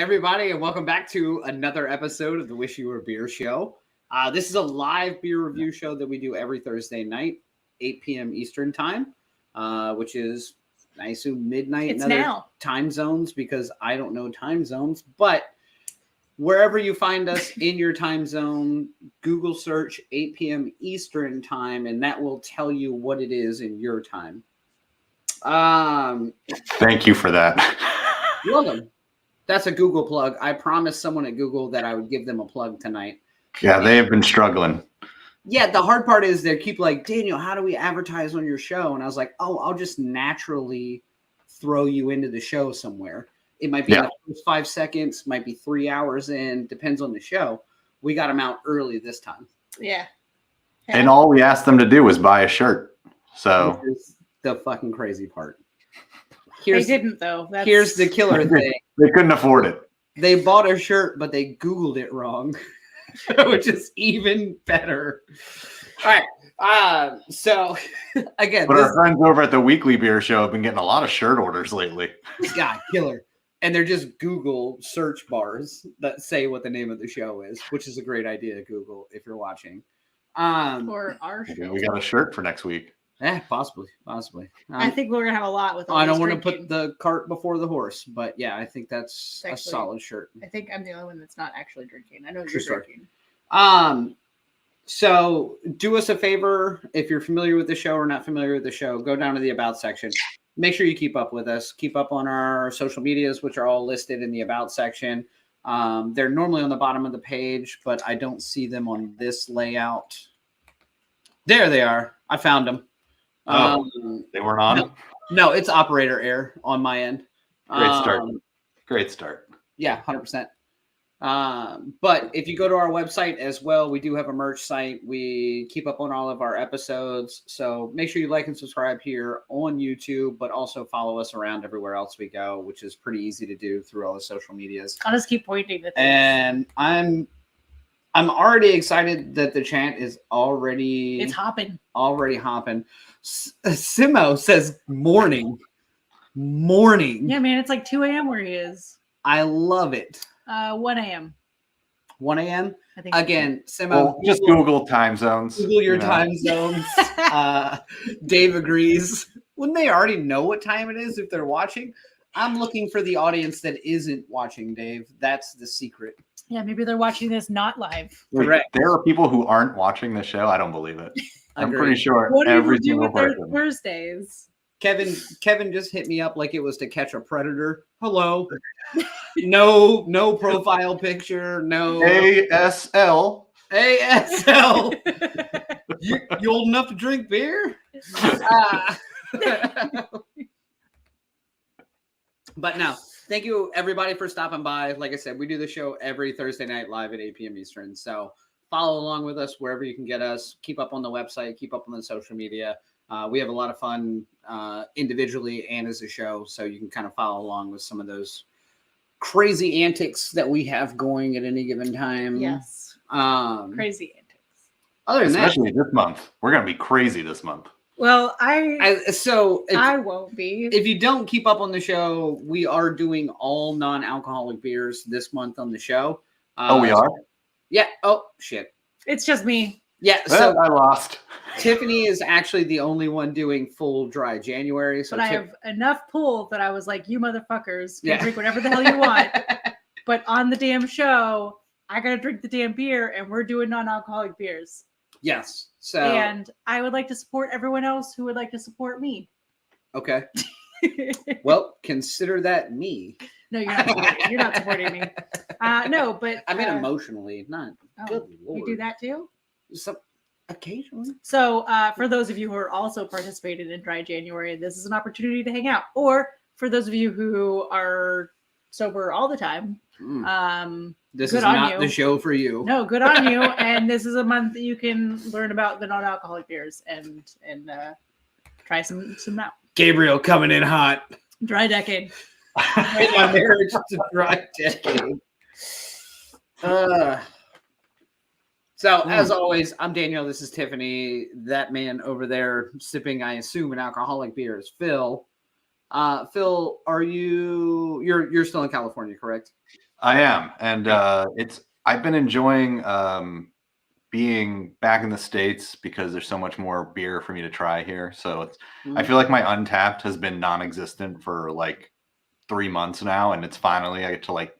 everybody, and welcome back to another episode of the Wish You Were Beer Show. This is a live beer review show that we do every Thursday night, 8 p.m. Eastern Time, which is, I assume, midnight in other time zones because I don't know time zones. But wherever you find us in your time zone, Google search 8 p.m. Eastern Time, and that will tell you what it is in your time. Thank you for that. You're welcome. That's a Google plug. I promised someone at Google that I would give them a plug tonight. Yeah, they have been struggling. Yeah, the hard part is they keep like, Daniel, how do we advertise on your show? And I was like, I'll just naturally throw you into the show somewhere. It might be in the first 5 seconds, might be 3 hours in, depends on the show. We got them out early this time. Yeah. And all we asked them to do was buy a shirt. So this is the fucking crazy part. They didn't, though. Here's the killer thing. They couldn't afford it. They bought a shirt, but they Googled it wrong, which is even better. All right. So, again. But our friends over at the Weekly Beer Show have been getting a lot of shirt orders lately. Yeah, killer. And they're just Google search bars that say what the name of the show is, which is a great idea, Google, if you're watching. Or our show. Okay, we got a shirt for next week. Yeah, possibly. I think we're gonna have a lot with. I don't want to put the cart before the horse, but yeah, I think that's a solid shirt. I think I'm the only one that's not actually drinking. I know you're drinking. So do us a favor if you're familiar with the show or not familiar with the show. Go down to the About section. Make sure you keep up with us. Keep up on our social medias, which are all listed in the About section. They're normally on the bottom of the page, but I don't see them on this layout. There they are. I found them. They weren't on? No, it's operator error on my end. Great start. Yeah, 100%. But if you go to our website as well, we do have a merch site. We keep up on all of our episodes. So make sure you like and subscribe here on YouTube, but also follow us around everywhere else we go, which is pretty easy to do through all the social medias. I'll just keep pointing at things. And I'm already excited that the chant is already... It's hopping. Already hopping. Simo says morning. Morning. Yeah, man, it's like 2 a.m. where he is. I love it. 1 a.m. 1 a.m.? I think Again, Simo. Well, just Google time zones. Google your time zones. Dave agrees. Wouldn't they already know what time it is if they're watching? I'm looking for the audience that isn't watching, Dave. That's the secret. Yeah, maybe they're watching this not live. Correct. There are people who aren't watching the show. I don't believe it. I'm pretty sure what every do you do single with person. their Thursdays? Kevin just hit me up like it was to catch a predator. Hello. No profile picture. No ASL. You old enough to drink beer? But no, thank you everybody for stopping by. Like I said, we do the show every Thursday night live at 8 p.m. Eastern. So follow along with us wherever you can get us. Keep up on the website. Keep up on the social media. We have a lot of fun individually and as a show. So you can kind of follow along with some of those crazy antics that we have going at any given time. Yes. Crazy antics. Other than Especially this month. We're going to be crazy this month. Well, I won't be. If you don't keep up on the show, we are doing all non-alcoholic beers this month on the show. We are? Yeah. Oh, shit. It's just me. Yeah. So I lost. Tiffany is actually the only one doing full dry January. So but I have enough pull that I was like, you motherfuckers can drink whatever the hell you want. But on the damn show, I got to drink the damn beer, and we're doing non-alcoholic beers. Yes. So and I would like to support everyone else who would like to support me. Okay. Well, consider that me. No, you're not supporting me. No, but I mean emotionally, not. Good Lord. You do that too? Occasionally. So for those of you who are also participating in Dry January, this is an opportunity to hang out. Or for those of you who are sober all the time, this is not the show for you. No, good on you. And this is a month that you can learn about the non-alcoholic beers and try some out. Gabriel coming in hot. Dry decade. My marriage to dry decade. So, as always, I'm Daniel. This is Tiffany. That man over there sipping, I assume, an alcoholic beer is Phil. Phil, you're still in California, correct? I am, and I've been enjoying being back in the States because there's so much more beer for me to try here. So I feel like my Untappd has been non-existent for like 3 months now, and it's finally I get to like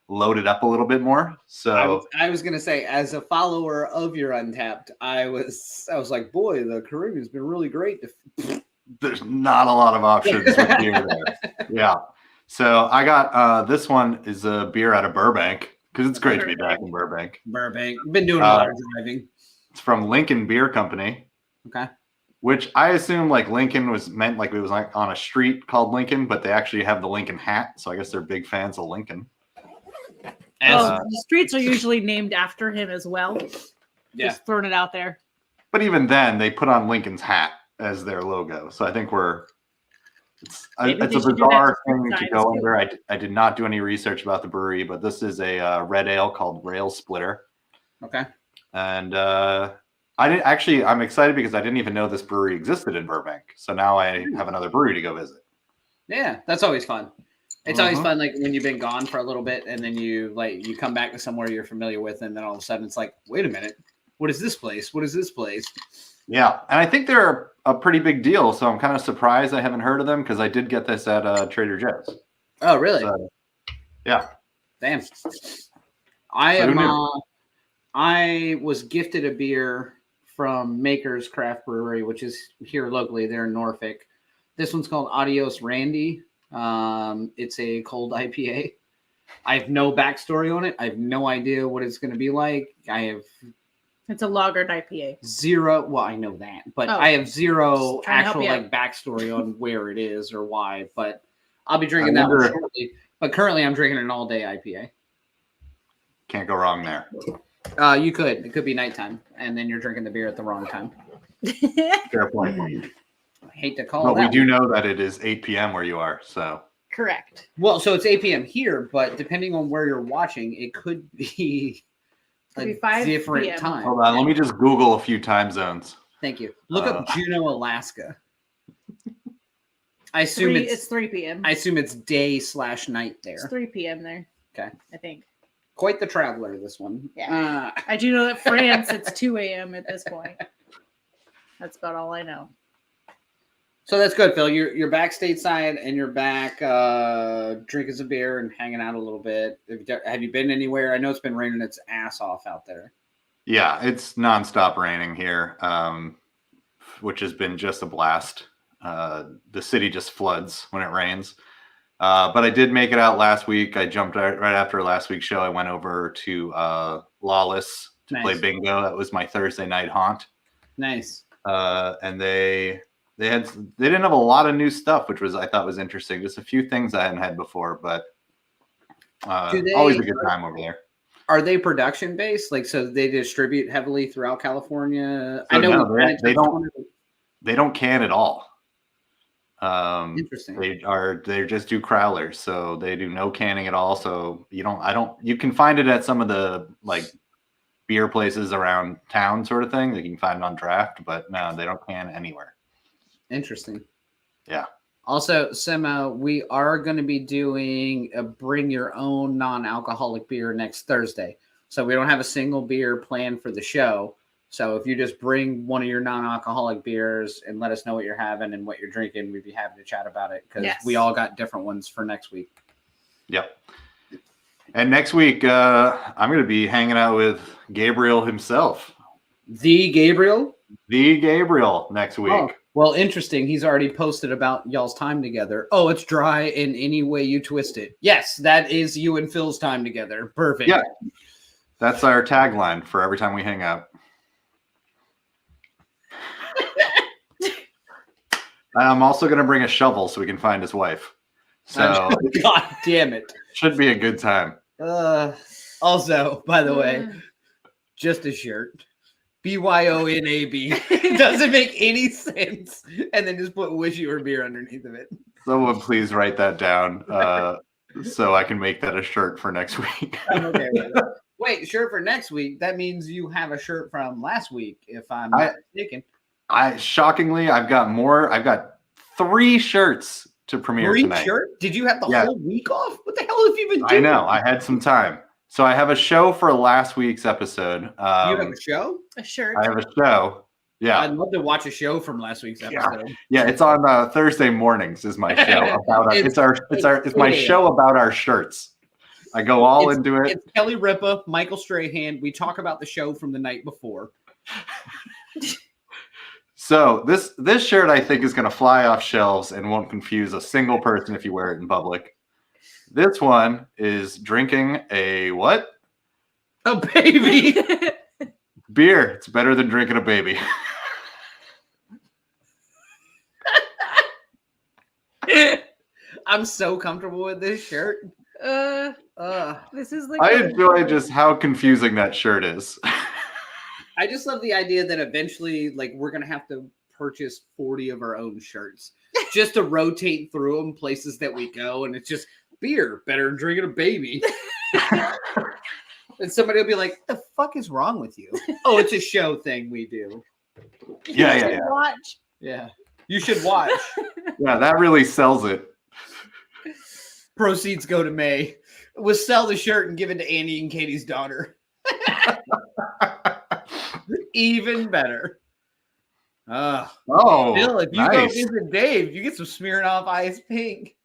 load it up a little bit more. So I was gonna say, as a follower of your Untappd, I was like, boy, the Caribbean's been really great. There's not a lot of options with beer there. Yeah. So I got this one is a beer out of Burbank because it's great to be back in Burbank. Been doing a lot of driving. It's from Lincoln Beer Company. Okay. Which I assume like Lincoln was meant like it was like on a street called Lincoln, but they actually have the Lincoln hat. So I guess they're big fans of Lincoln. The streets are usually named after him as well. Yeah. Just throwing it out there. But even then, they put on Lincoln's hat as their logo. So I think it's a bizarre thing to go under. I did not do any research about the brewery, but this is a red ale called Rail Splitter. Okay. And I'm excited because I didn't even know this brewery existed in Burbank. So now I have another brewery to go visit. Yeah, that's always fun. It's always fun, like when you've been gone for a little bit and then you come back to somewhere you're familiar with, and then all of a sudden it's like, wait a minute, what is this place? What is this place? Yeah, and I think they're a pretty big deal, so I'm kind of surprised I haven't heard of them because I did get this at Trader Joe's. Oh, really? So, yeah. Damn. I was gifted a beer from Maker's Craft Brewery, which is here locally. They're in Norfolk. This one's called Adios Randy. It's a cold IPA. I have no backstory on it. I have no idea what it's going to be like. It's a lagered IPA. Zero. Well, I know that, but I have zero actual like backstory on where it is or why. But I'll be drinking that one shortly. But currently, I'm drinking an all-day IPA. Can't go wrong there. You could. It could be nighttime, and then you're drinking the beer at the wrong time. Fair point. I hate to call it. But we do one. know that it is 8 p.m. where you are, so. Correct. Well, so it's 8 p.m. here, but depending on where you're watching, it could be a 5 different PM. time. Hold on, let me just Google a few time zones. Thank you. Look up Juneau, Alaska. I assume it's 3 p.m. I assume it's day/night there. It's 3 p.m. there. Okay. I think. Quite the traveler, this one. Yeah. I do know that France, it's 2 a.m. at this point. That's about all I know. So that's good, Phil. You're back stateside and you're back drinking some beer and hanging out a little bit. Have you been anywhere? I know it's been raining its ass off out there. Yeah, it's nonstop raining here, which has been just a blast. The city just floods when it rains. But I did make it out last week. I jumped out right after last weweek's show. I went over to Lawless to play bingo. That was my Thursday night haunt. Nice. And they didn't have a lot of new stuff, which I thought was interesting. Just a few things I hadn't had before, but always a good time over there. Are they production based? Like, so they distribute heavily throughout California? So I know they don't can at all. Interesting. They just do crowlers, so they do no canning at all. So you can find it at some of the like beer places around town, sort of thing. You can find it on draft, but no, they don't can anywhere. Interesting. Yeah. Also, Semo, we are going to be doing a bring your own non-alcoholic beer next Thursday. So we don't have a single beer planned for the show. So if you just bring one of your non-alcoholic beers and let us know what you're having and what you're drinking, we'd be happy to chat about it because we all got different ones for next week. Yep. And next week, I'm going to be hanging out with Gabriel himself. The Gabriel next week. Oh, well, interesting. He's already posted about y'all's time together. Oh, it's dry in any way you twist it. Yes, that is you and Phil's time together. Perfect. Yeah. That's our tagline for every time we hang out. I'm also going to bring a shovel so we can find his wife. So God damn it. Should be a good time. Also, by the way, just a shirt. BYONAB. Doesn't make any sense. And then just put wish you were beer underneath of it. Someone please write that down so I can make that a shirt for next week. I'm okay with it. Wait, shirt for next week? That means you have a shirt from last week, if I'm not mistaken. Shockingly, I've got more. I've got 3 shirts to premiere Green tonight. shirt? Did you have the Yeah. whole week off? What the hell have you been I doing? know. I had some time. So I have a show for last week's episode. You have a show? A shirt. I have a show. Yeah. I'd love to watch a show from last week's episode. Yeah, it's on Thursday mornings is my show about it's my show about our shirts. I go all into it. It's Kelly Ripa, Michael Strahan. We talk about the show from the night before. So this shirt I think is going to fly off shelves and won't confuse a single person if you wear it in public. This one is drinking a what? A baby. Beer. It's better than drinking a baby. I'm so comfortable with this shirt. This is like I enjoy just how confusing that shirt is. I just love the idea that eventually, like, we're gonna have to purchase 40 of our own shirts just to rotate through them places that we go, and it's just beer better than drinking a baby. And somebody will be like, "The fuck is wrong with you?" Oh, it's a show thing we do. Yeah. Watch. Yeah, you should watch. Yeah, that really sells it. Proceeds go to May. We'll sell the shirt and give it to Andy and Katie's daughter. Even better. Oh, Bill, if you go nice. visit Dave, you get some Smirnoff Ice Pink.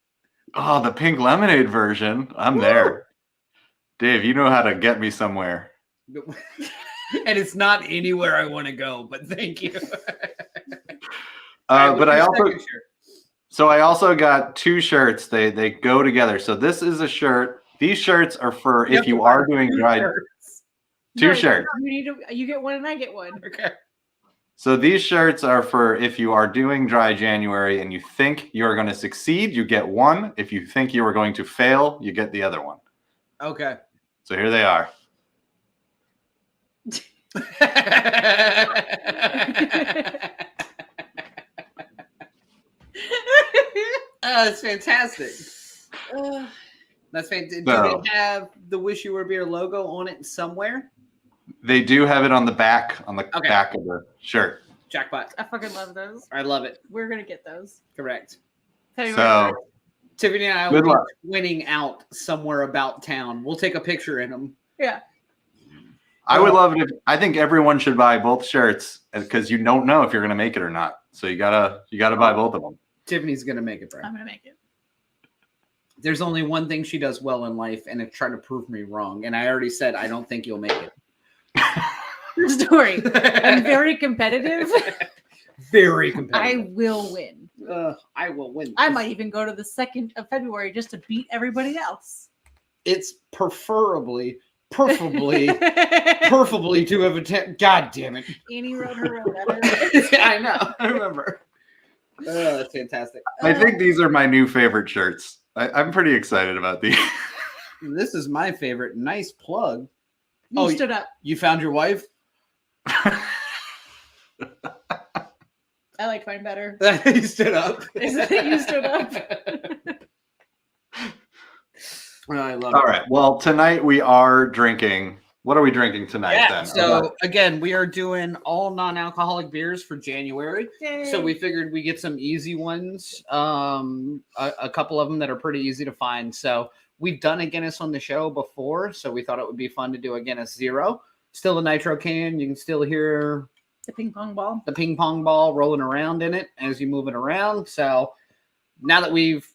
Oh, the pink lemonade version. I'm Woo! there. Dave, you know how to get me somewhere. And it's not anywhere I want to go, but thank you. But I also got two shirts. They go together. So this is a shirt. These shirts are for if you are doing dry. Two shirts. You get one and I get one. Okay. So these shirts are for if you are doing dry January and you think you're going to succeed, you get one. If you think you are going to fail, you get the other one. Okay. So here they are. That's fantastic. That's fantastic. Do they have the Wish You Were Beer logo on it somewhere? They do have it on the back back of the shirt. Jackpot. I fucking love those. I love it. We're gonna get those. Correct. So Tiffany and I will be winning out somewhere about town. We'll take a picture in them. Yeah. I would love it if I think everyone should buy both shirts because you don't know if you're gonna make it or not. So you gotta buy both of them. Tiffany's gonna make it, bro. I'm gonna make it. There's only one thing she does well in life, and it's trying to prove me wrong. And I already said I don't think you'll make it. True story. I'm very competitive. Very competitive. I will win. I will win. I might even go to the 2nd of February just to beat everybody else. It's preferably to have attended. God damn it. Annie wrote her own letter. I know. I remember. That's fantastic. I think these are my new favorite shirts. I'm pretty excited about these. This is my favorite. Nice plug. You stood up. You found your wife? I liked mine better. You stood up. You stood up. I love All it. right. Well, tonight we are drinking. What are we drinking tonight then? So again, we are doing all non-alcoholic beers for January. Yay. So we figured we get some easy ones. A couple of them that are pretty easy to find. So we've done a Guinness on the show before, so we thought it would be fun to do a Guinness Zero. Still a nitro can. You can still hear the ping pong ball. The ping pong ball rolling around in it as you move it around. So now that we've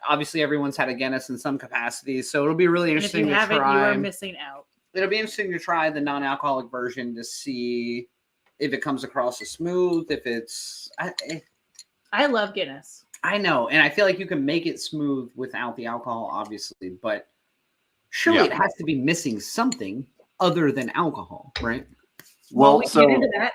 obviously everyone's had a Guinness in some capacity, so it'll be really interesting if you to haven't, try. You are missing out. It'll be interesting to try the non-alcoholic version to see if it comes across as smooth. If it's, I love Guinness. I know, and I feel like you can make it smooth without the alcohol, obviously, but surely it has to be missing something other than alcohol, right? Well, we so get into that.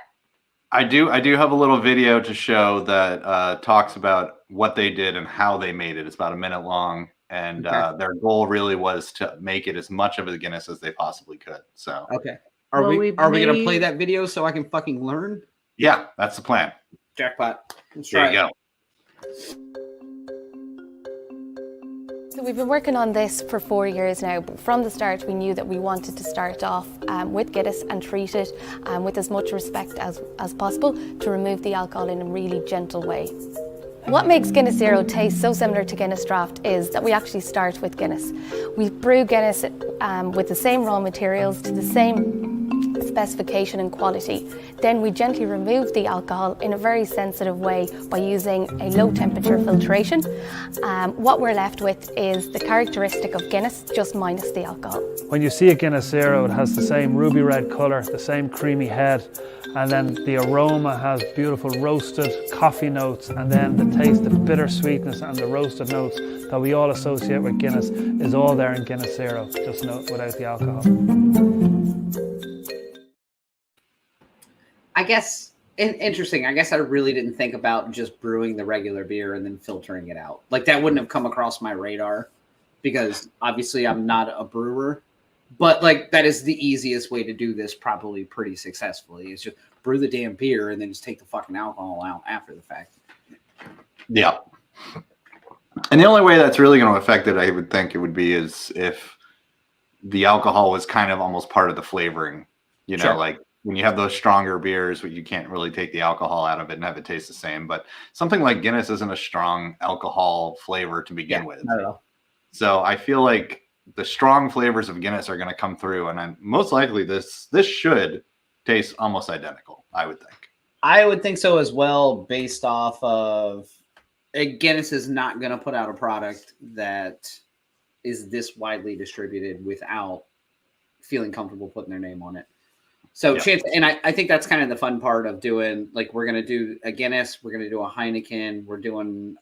I do have a little video to show that talks about what they did and how they made it. It's about a minute long, and their goal really was to make it as much of a Guinness as they possibly could. So okay, are we gonna play that video so I can fucking learn? Yeah, that's the plan. Jackpot. There you go. So we've been working on this for 4 years now, but from the start we knew that we wanted to start off with Guinness and treat it with as much respect as possible to remove the alcohol in a really gentle way. What makes Guinness Zero taste so similar to Guinness Draught is that we actually start with Guinness. We brew Guinness with the same raw materials to the same specification and quality. Then we gently remove the alcohol in a very sensitive way by using a low temperature filtration. What we're left with is the characteristic of Guinness, just minus the alcohol. When you see a Guinness Zero, it has the same ruby red colour, the same creamy head, and then the aroma has beautiful roasted coffee notes, and then the taste, the bitter sweetness and the roasted notes that we all associate with Guinness is all there in Guinness Zero, just without the alcohol. I guess, interesting. I guess I really didn't think about just brewing the regular beer and then filtering it out. Like, that wouldn't have come across my radar because obviously I'm not a brewer. But, like, that is the easiest way to do this probably pretty successfully. Is just brew the damn beer and then just take the fucking alcohol out after the fact. Yeah. And the only way that's really going to affect it, I would think it would be, is if the alcohol was kind of almost part of the flavoring. You know, Sure. like when you have those stronger beers, you can't really take the alcohol out of it and have it taste the same. But something like Guinness isn't a strong alcohol flavor to begin with. Not at all. So I feel like the strong flavors of Guinness are going to come through, and most likely this should taste almost identical, I would think. I would think so as well, based off of Guinness is not going to put out a product that is this widely distributed without feeling comfortable putting their name on it. So and I think that's kind of the fun part of doing, like, we're going to do a Guinness, we're going to do a Heineken, we're doing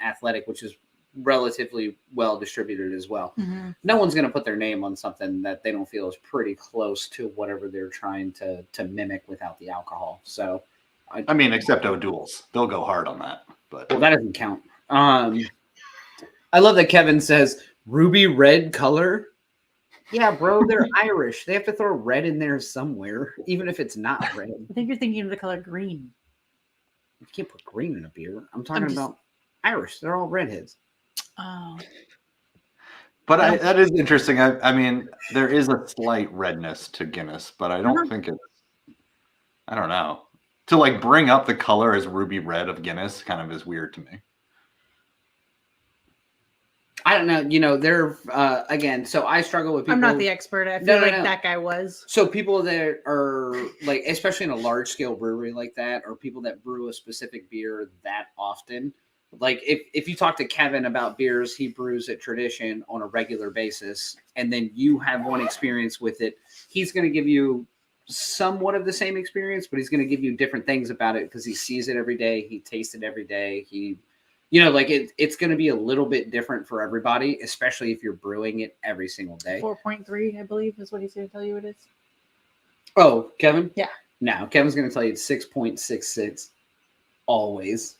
Athletic, which is relatively well distributed as well. Mm-hmm. No one's going to put their name on something that they don't feel is pretty close to whatever they're trying to mimic without the alcohol. So, I mean, except O'Doul's, they'll go hard on that. But well, that doesn't count. I love that Kevin says ruby red color. Yeah, bro, they're Irish. They have to throw red in there somewhere, even if it's not red. I think you're thinking of the color green. You can't put green in a beer. I'm talking about Irish. They're all redheads. Oh. But that is interesting. I mean, there is a slight redness to Guinness, but I don't think it's, I don't know. To like bring up the color as ruby red of Guinness kind of is weird to me. I don't know. You know, they're, again, so I struggle with people. I'm not the expert. I feel that guy was. So people that are like, especially in a large scale brewery like that, or people that brew a specific beer that often, like if you talk to Kevin about beers he brews at Tradition on a regular basis, and then you have one experience with it, he's going to give you somewhat of the same experience, but he's going to give you different things about it because he sees it every day, he tastes it every day, he, you know, like it's going to be a little bit different for everybody, especially if you're brewing it every single day. 4.3, I believe, is what he's going to tell you it is. Oh, Kevin? Yeah. No, Kevin's going to tell you it's 6.66 always.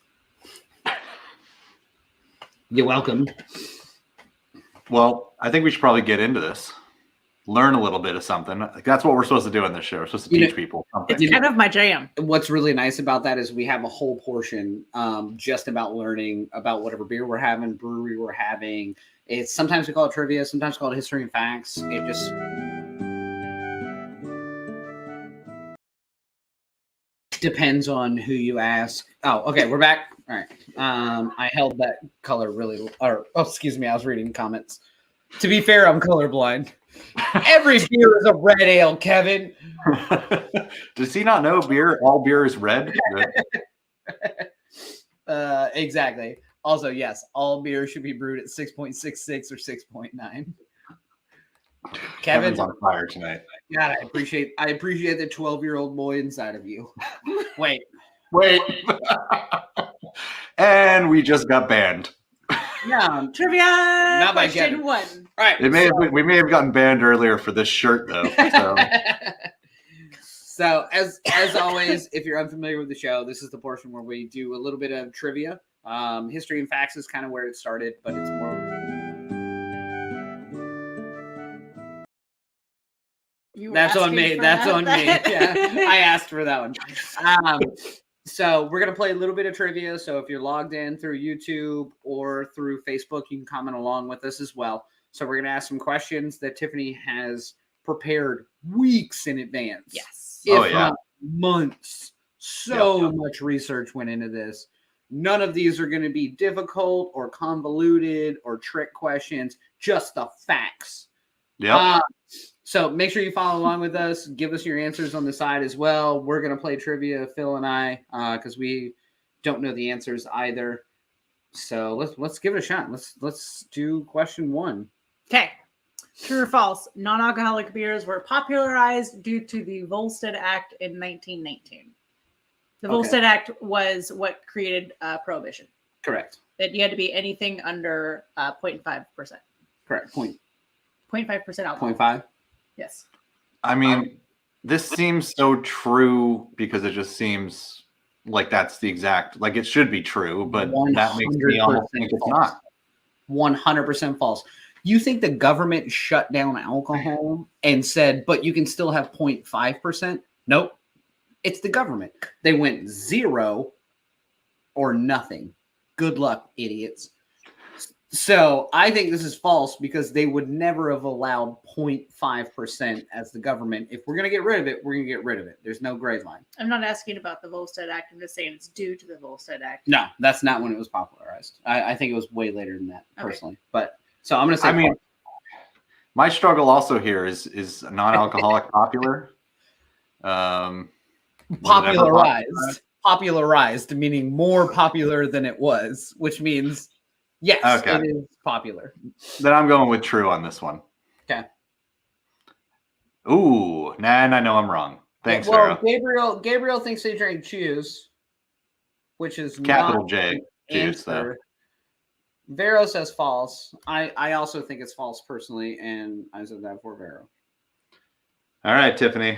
You're welcome. Well, I think we should probably get into this. Learn a little bit of something. Like, that's what we're supposed to do in this show. We're supposed to teach people something. It's kind of my jam. What's really nice about that is we have a whole portion just about learning about whatever beer we're having, brewery we're having. It's sometimes we call it trivia, sometimes we call it history and facts. It just depends on who you ask. Oh, okay, we're back. All right. I held that color really, excuse me, I was reading comments. To be fair, I'm colorblind. Every beer is a red ale, Kevin. Does he not know beer? All beer is red. Exactly. Also, yes, all beer should be brewed at 6.66 or 6.9. Kevin's on fire tonight. God, I appreciate the 12-year-old boy inside of you. Wait. And we just got banned. No, Trivia not by question Kevin. 1. All right. We may have gotten banned earlier for this shirt though. So, so as always, if you're unfamiliar with the show, this is the portion where we do a little bit of trivia. History and facts is kind of where it started, but it's more. That's on me. That's on me. Yeah, I asked for that one. So we're going to play a little bit of trivia. So if you're logged in through YouTube or through Facebook, you can comment along with us as well. So we're going to ask some questions that Tiffany has prepared weeks in advance. Yes. If not months. So much research went into this. None of these are going to be difficult or convoluted or trick questions, just the facts. Yeah. So make sure you follow along with us. Give us your answers on the side as well. We're going to play trivia, Phil and I, because we don't know the answers either. So let's give it a shot. Let's do question 1. Okay. True or false? Non-alcoholic beers were popularized due to the Volstead Act in 1919. The Volstead Act was what created prohibition. Correct. That you had to be anything under 0.5%. Correct. 0.5% alcohol. 0.5. Yes. I mean, this seems so true because it just seems like that's the exact, like it should be true, but that makes me almost think it's not. 100% false. You think the government shut down alcohol and said, but you can still have 0.5%? Nope. It's the government. They went 0 or nothing. Good luck, idiots. So I think this is false because they would never have allowed 0.5% as the government. If we're going to get rid of it, we're going to get rid of it. There's no gray line. I'm not asking about the Volstead Act. I'm just saying it's due to the Volstead Act. No, that's not when it was popularized. I think it was way later than that, personally. Okay. But so I'm going to say, I mean, my struggle also here is non-alcoholic popular. Popularized, meaning more popular than it was, which means yes, it is popular. Then I'm going with true on this one. Okay. Ooh, I know I'm wrong. Thanks, Vero. Gabriel thinks they drank Juice, which is Capital not J. Juice, though. Vero says false. I also think it's false personally, and I said that for Vero. All right, Tiffany.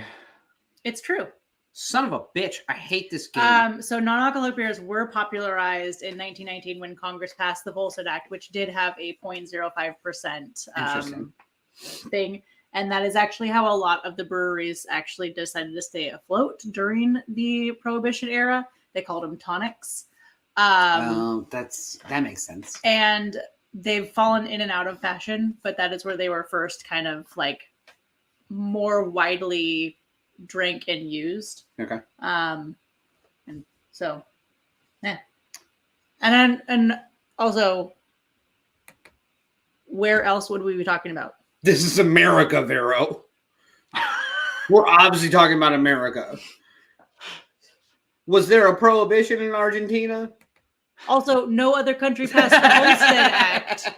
It's true. Son of a bitch. I hate this game. So non-alcoholic beers were popularized in 1919 when Congress passed the Volstead Act, which did have a 0.05% thing. And that is actually how a lot of the breweries actually decided to stay afloat during the Prohibition era. They called them tonics. That makes sense. And they've fallen in and out of fashion, but that is where they were first kind of like more widely drank and used. Okay. And so, yeah. And also, where else would we be talking about? This is America, Vero. We're obviously talking about America. Was there a prohibition in Argentina? Also, no other country passed the Volstead Act.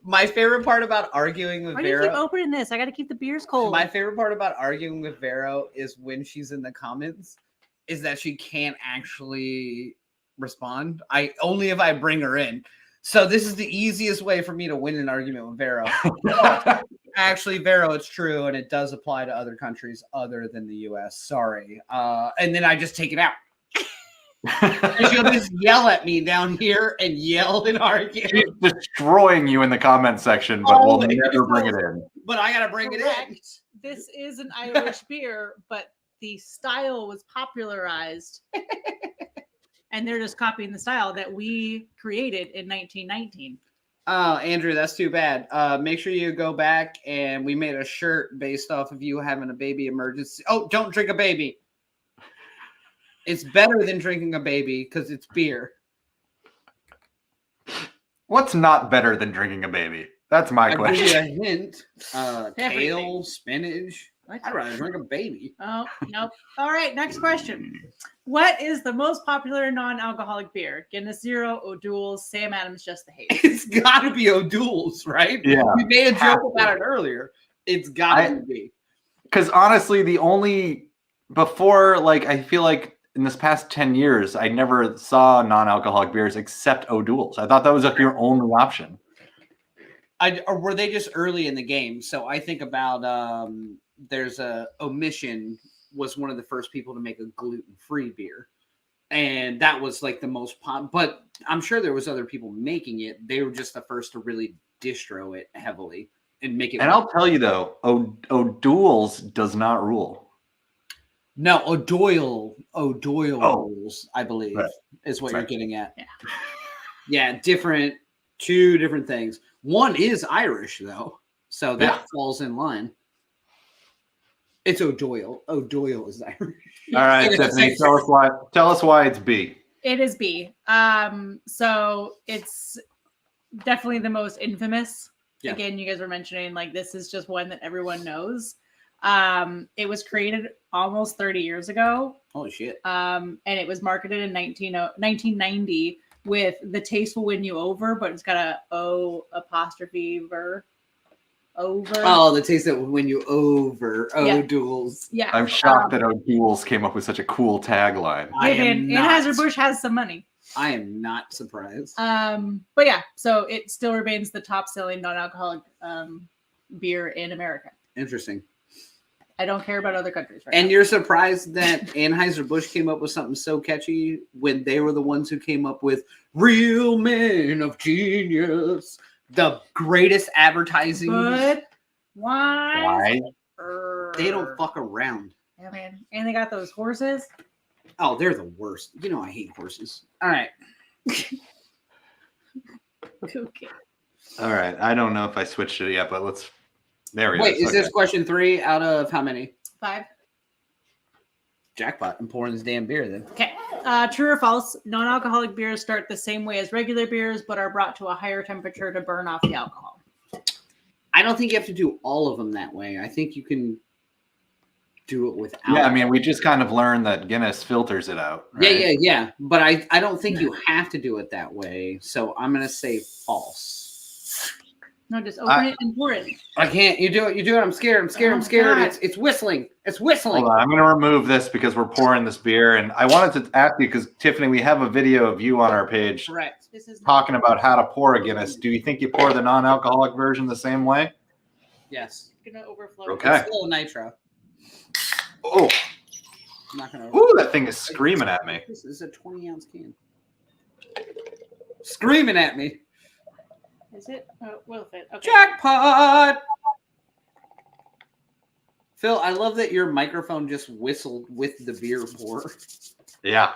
My favorite part about arguing with Why do you Vero. keep opening this? I got to keep the beers cold. My favorite part about arguing with Vero is when she's in the comments, is that she can't actually respond. Only if I bring her in. So this is the easiest way for me to win an argument with Vero. Actually, Vero, it's true, and it does apply to other countries other than the U.S. Sorry. And then I just take it out. And she'll just yell at me down here and yell and argue. She's destroying you in the comment section, but we'll never bring it in. But I gotta bring it in. This is an Irish beer, but the style was popularized. And they're just copying the style that we created in 1919. Oh, Andrew, that's too bad. Make sure you go back, and we made a shirt based off of you having a baby emergency. Oh, don't drink a baby. It's better than drinking a baby because it's beer. What's not better than drinking a baby? That's my I'll give you question. a hint. Kale, spinach. I'd rather drink a baby. Oh, nope. All right, next question. What is the most popular non-alcoholic beer? Guinness Zero, O'Doul's, Sam Adams, Just the Haze. It's got to be O'Doul's, right? Yeah. We made a joke about it earlier. It's got to be. Because honestly, before, I feel like in this past 10 years, I never saw non-alcoholic beers except O'Doul's. I thought that was your only option. Or were they just early in the game? So I think about there's a Omission was one of the first people to make a gluten-free beer. And that was like the most but I'm sure there was other people making it. They were just the first to really distro it heavily and make it. And I'll tell you though, O'Doul's does not rule. No, O'Doyle's, I believe, is what you're getting at. Yeah, two different things. One is Irish though, so that falls in line. It's O'Doyle. O'Doyle is Irish. All right, Tiffany, tell us why it's B. It is B. So it's definitely the most infamous. Yeah. Again, you guys were mentioning like this is just one that everyone knows. It was created almost 30 years ago. Holy shit. And it was marketed in 1990 with "the taste will win you over," but it's got a O apostrophe ver over. Oh, the taste that will win you over. O'Doyle's. Yeah. I'm shocked that O'Doyle's came up with such a cool tagline. Anheuser-Busch has some money. I am not surprised. But yeah, so it still remains the top-selling non-alcoholic beer in America. Interesting. I don't care about other countries right And now. you're surprised that Anheuser-Busch came up with something so catchy when they were the ones who came up with Real Men of Genius, the greatest advertising. But why? They don't fuck around. Yeah, man. And they got those horses. Oh, they're the worst. You know I hate horses. All right. Okay. All right. I don't know if I switched it yet, but let's. There we go. Wait, is Okay. this question 3 out of how many? 5. Jackpot. I'm pouring this damn beer then. Okay. True or false? Non-alcoholic beers start the same way as regular beers, but are brought to a higher temperature to burn off the alcohol. I don't think you have to do all of them that way. I think you can do it without. Yeah, I mean, we just kind of learned that Guinness filters it out. Right? Yeah. But I don't think you have to do it that way. So I'm going to say false. No, just open it and pour it. I can't. You do it. I'm scared. I'm scared. Oh I'm scared. God. It's whistling. It's whistling. Hold on, I'm going to remove this because we're pouring this beer, and I wanted to ask you because Tiffany, we have a video of you on our page Correct. This is talking about how to pour a Guinness. Do you think you pour the non-alcoholic version the same way? Yes. gonna overflow. Okay. It's still nitro. Oh, I'm not gonna. ooh, that thing is screaming at me. This is a 20-ounce can. Screaming at me. Is it? Oh, will fit. Okay. Jackpot. Phil, I love that your microphone just whistled with the beer pour. Yeah,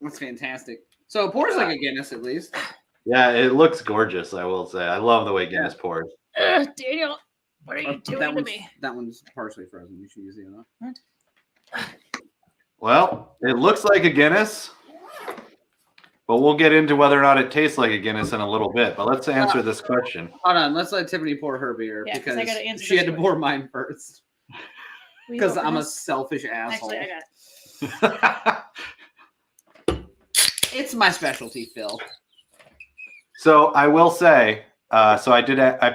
That's fantastic. So it pours like a Guinness at least. yeah, it looks gorgeous. I will say, I love the way Guinness pours. Daniel, what are you doing to me? That one's partially frozen. You should use the other. Well, it looks like a Guinness, but we'll get into whether or not it tastes like a Guinness in a little bit. But let's answer this question. Hold on, let's let Tiffany pour her beer Yeah, 'cause because I gotta answer she this had to pour mine first. Will you Because open I'm a this? selfish asshole. Actually, I got it. It's my specialty, Phil. So I will say, so I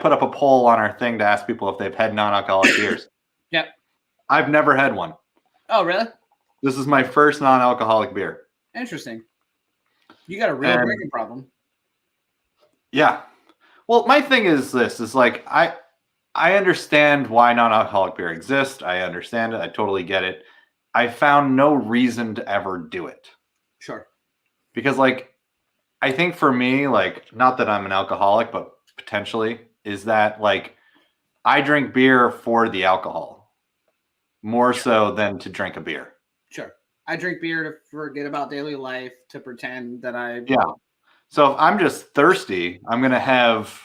put up a poll on our thing to ask people if they've had non-alcoholic beers. Yep. I've never had one. Oh, really? This is my first non-alcoholic beer. Interesting. You got a real And- drinking problem. Yeah. Well, my thing is this, is like, I understand why non-alcoholic beer exists. I understand it. I totally get it. I found no reason to ever do it. Sure. Because like, I think for me, like, not that I'm an alcoholic, but potentially, is that like, I drink beer for the alcohol more so than to drink a beer. Sure. I drink beer to forget about daily life, to pretend that I. Yeah. So if I'm just thirsty, I'm going to have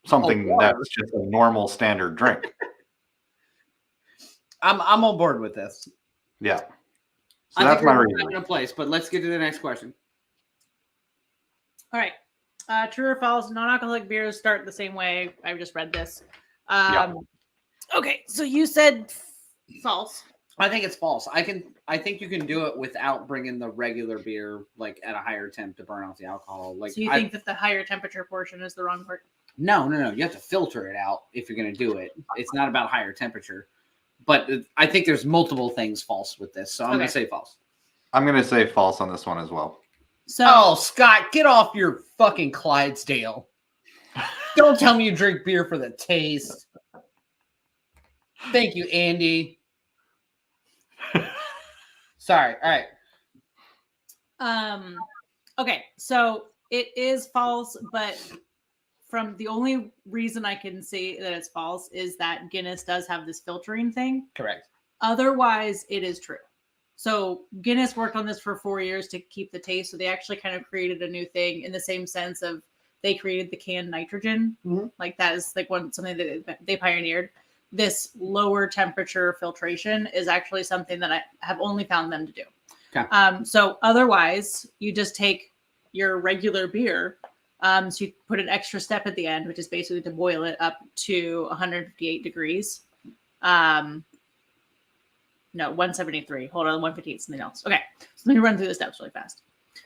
something water. that's just a normal standard drink. I'm on board with this. Yeah. So I that's think my we're reason. in a place, but let's get to the next question. All right. True or false? Non-alcoholic beers start the same way. I just read this. Yeah. Okay, so you said false. I think it's false. I think you can do it without bringing the regular beer like at a higher temp to burn off the alcohol. Like, So you think that the higher temperature portion is the wrong part? No. You have to filter it out if you're going to do it. It's not about higher temperature. But I think there's multiple things false with this, so I'm going Okay. to say false. I'm going to say false on this one as well. So Oh, Scott, get off your fucking Clydesdale. Don't tell me you drink beer for the taste. Thank you, Andy. Sorry. All right. okay, so it is false, but from the only reason I can say that it's false is that Guinness does have this filtering thing. Correct. Otherwise, it is true. So Guinness worked on this for 4 years to keep the taste. So they actually kind of created a new thing in the same sense of they created the canned nitrogen. Mhm. Like that is like something that they pioneered. this lower temperature filtration is actually something that I have only found them to do. Okay. So otherwise, you just take your regular beer. So you put an extra step at the end, which is basically to boil it up to 158 degrees. No, 173. Hold on, 158 something else. Okay, so let me run through the steps really fast.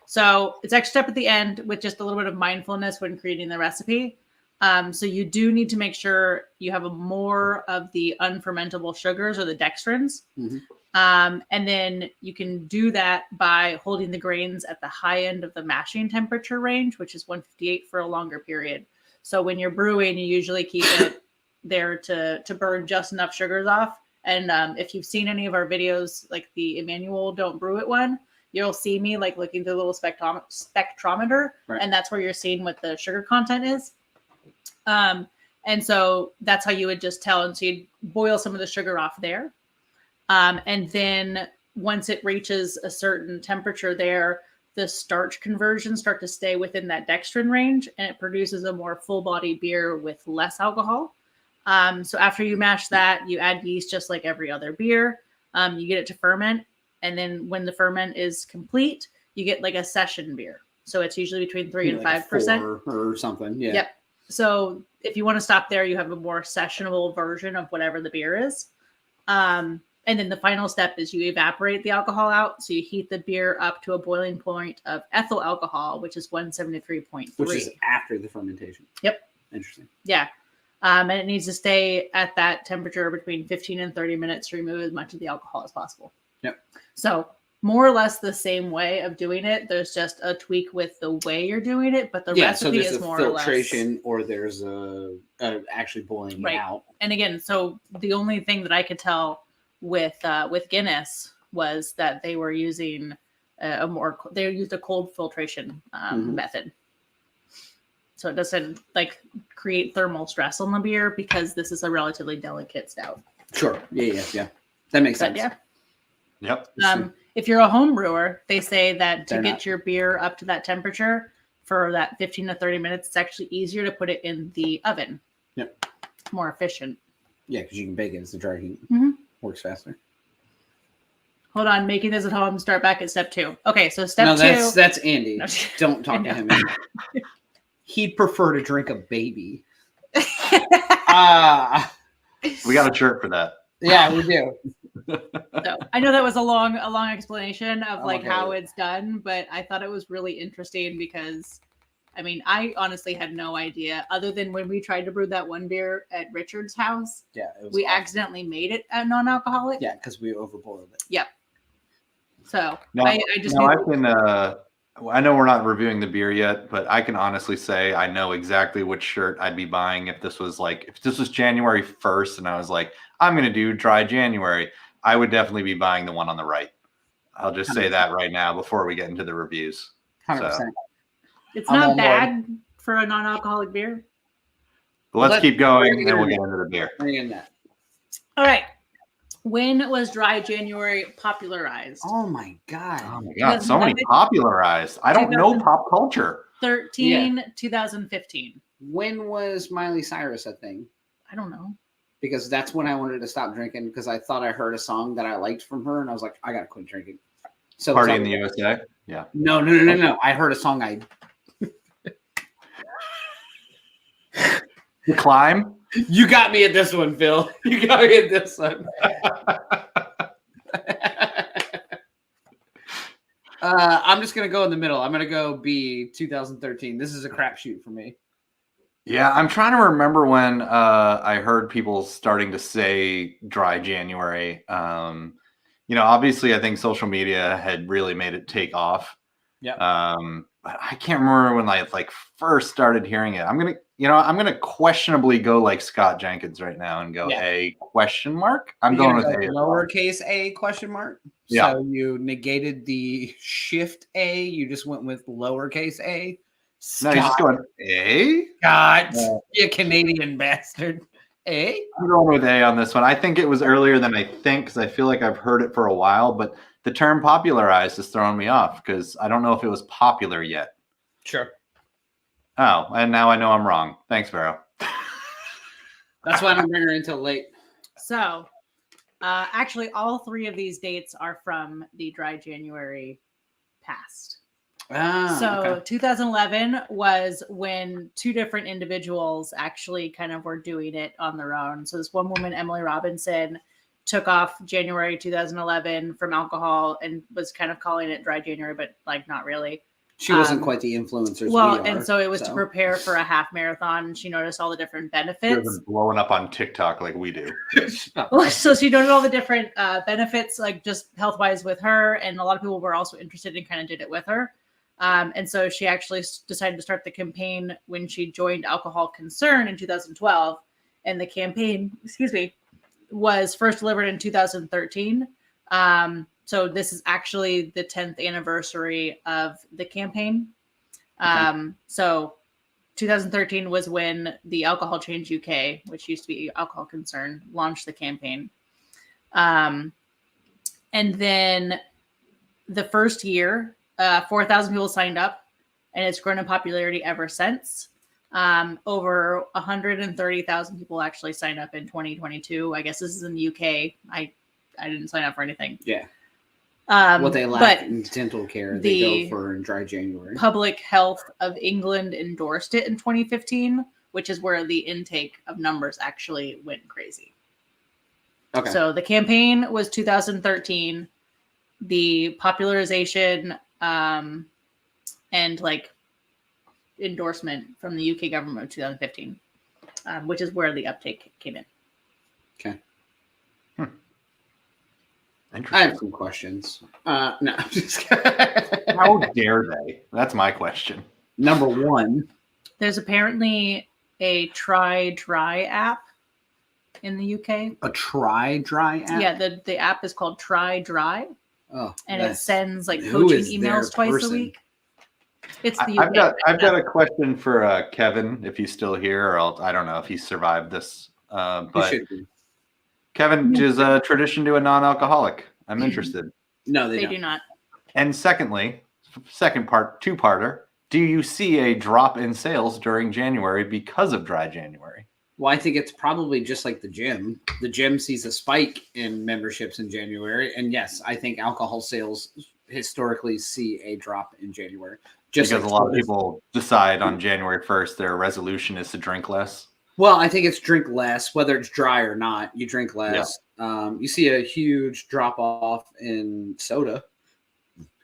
So it's extra step at the end with just a little bit of mindfulness when creating the recipe. So you do need to make sure you have more of the unfermentable sugars or the dextrins. Mm-hmm. And then you can do that by holding the grains at the high end of the mashing temperature range, which is 158 for a longer period. So when you're brewing, you usually keep it there to burn just enough sugars off. And if you've seen any of our videos, like the Emmanuel Don't Brew It one, you'll see me like looking through the little spectrometer, right. And that's where you're seeing what the sugar content is. And so that's how you would just tell. And so you'd boil some of the sugar off there. And then once it reaches a certain temperature there, the starch conversions start to stay within that dextrin range, and it produces a more full body beer with less alcohol. So after you mash that, you add yeast just like every other beer. You get it to ferment. And then when the ferment is complete, you get like a session beer. So it's usually between 3 and 5% or something. Yeah. Yep. So if you want to stop there, you have a more sessionable version of whatever the beer is. And then the final step is you evaporate the alcohol out. So you heat the beer up to a boiling point of ethyl alcohol, which is 173.3. Which is after the fermentation. Yep. Interesting. Yeah. And it needs to stay at that temperature between 15 and 30 minutes to remove as much of the alcohol as possible. Yep. So more or less the same way of doing it. There's just a tweak with the way you're doing it, but the recipe is more filtration, or there's a actually boiling it out. And again, so the only thing that I could tell with Guinness was that they were using they used a cold filtration method. So it doesn't like create thermal stress on the beer because this is a relatively delicate stout. Sure. Yeah. That makes sense. Yeah. Yep. If you're a home brewer, they say that to get your beer up to that temperature for that 15 to 30 minutes, it's actually easier to put it in the oven. Yep. More efficient. Yeah, because you can bake it as a dry heat. Mm-hmm. Works faster. Hold on, making this at home. Start back at step 2. Okay, so step 2. No, that's Andy. No. Don't talk to him. He'd prefer to drink a baby. We got a shirt for that. Yeah, we do. So I know that was a long explanation of like how it's done, but I thought it was really interesting because, I mean, I honestly had no idea other than when we tried to brew that one beer at Richard's house. Yeah, it was we awful. accidentally made it a non-alcoholic. Yeah, because we overboiled it. Yep. So No, I just no, I can. I know we're not reviewing the beer yet, but I can honestly say I know exactly which shirt I'd be buying if this was January 1st and I was like, I'm going to do dry January. I would definitely be buying the one on the right. I'll just say that right now before we get into the reviews. 100%. So, it's not bad for a non-alcoholic beer. but let's keep going and then we'll get into the beer. Bring in that. All right. When was dry January popularized? Oh my god. Oh my god, so many popularized. I don't know pop culture. 2015. When was Miley Cyrus a thing? I don't know. Because that's when I wanted to stop drinking because I thought I heard a song that I liked from her and I was like, I gotta quit drinking. So Party in the USA? Yeah. No. I heard a song The Climb? You got me at this one, Phil. You got me at this one. I'm just gonna go in the middle. I'm gonna go B 2013. This is a crapshoot for me. Yeah, I'm trying to remember when I heard people starting to say dry January. Obviously I think social media had really made it take off. Yeah. But I can't remember when I first started hearing it. I'm gonna questionably go like Scott Jenkins right now and go a question mark. I'm going with a lowercase a question mark. Yeah. So you negated the shift A. You just went with lowercase a. No, you're just going A. God, you Canadian bastard. A. I'm going with A on this one. I think it was earlier than I think because I feel like I've heard it for a while, but the term popularized has thrown me off because I don't know if it was popular yet. Sure. Oh, and now I know I'm wrong. Thanks, Vero. That's why I don't bring her until late. So actually, all three of these dates are from the dry January past. So 2011 was when two different individuals actually kind of were doing it on their own. So this one woman, Emily Robinson, took off January 2011 from alcohol and was kind of calling it dry January, but like not really. She wasn't quite the influencers. Well, and so it was to prepare for a half marathon. She noticed all the different benefits. She wasn't blowing up on TikTok like we do. So she noted all the different benefits, like just health wise with her. And a lot of people were also interested and kind of did it with her. And so she actually decided to start the campaign when she joined Alcohol Concern in 2012. And the campaign, was first delivered in 2013. So this is actually the 10th anniversary of the campaign. So 2013 was when the Alcohol Change UK, which used to be Alcohol Concern, launched the campaign. And then the first year, 4,000 people signed up, and it's grown in popularity ever since. Over 130,000 people actually signed up in 2022. I guess this is in the UK. I didn't sign up for anything. Yeah. What they lack in dental care, they go for in dry January. Public Health of England endorsed it in 2015, which is where the intake of numbers actually went crazy. Okay. So the campaign was 2013. The popularization and like endorsement from the UK government of 2015, which is where the uptake came in. Okay. I have some questions. No, I'm just kidding. How dare they? That's my question. Number one. There's apparently a Try Dry app in the UK. A Try Dry app? Yeah, the app is called Try Dry. Oh, and it sends like coaching emails twice a week. It's the UK. I've got a question for Kevin, if he's still here, or I don't know if he survived this. But Kevin, is a tradition to a non-alcoholic? I'm interested. No, they do not. And secondly, second part, two-parter, do you see a drop in sales during January because of dry January? Well, I think it's probably just like the gym. The gym sees a spike in memberships in January. And yes, I think alcohol sales historically see a drop in January. Just because a lot of people decide on January 1st, their resolution is to drink less. Well, I think it's drink less, whether it's dry or not. You drink less. Yeah. You see a huge drop off in soda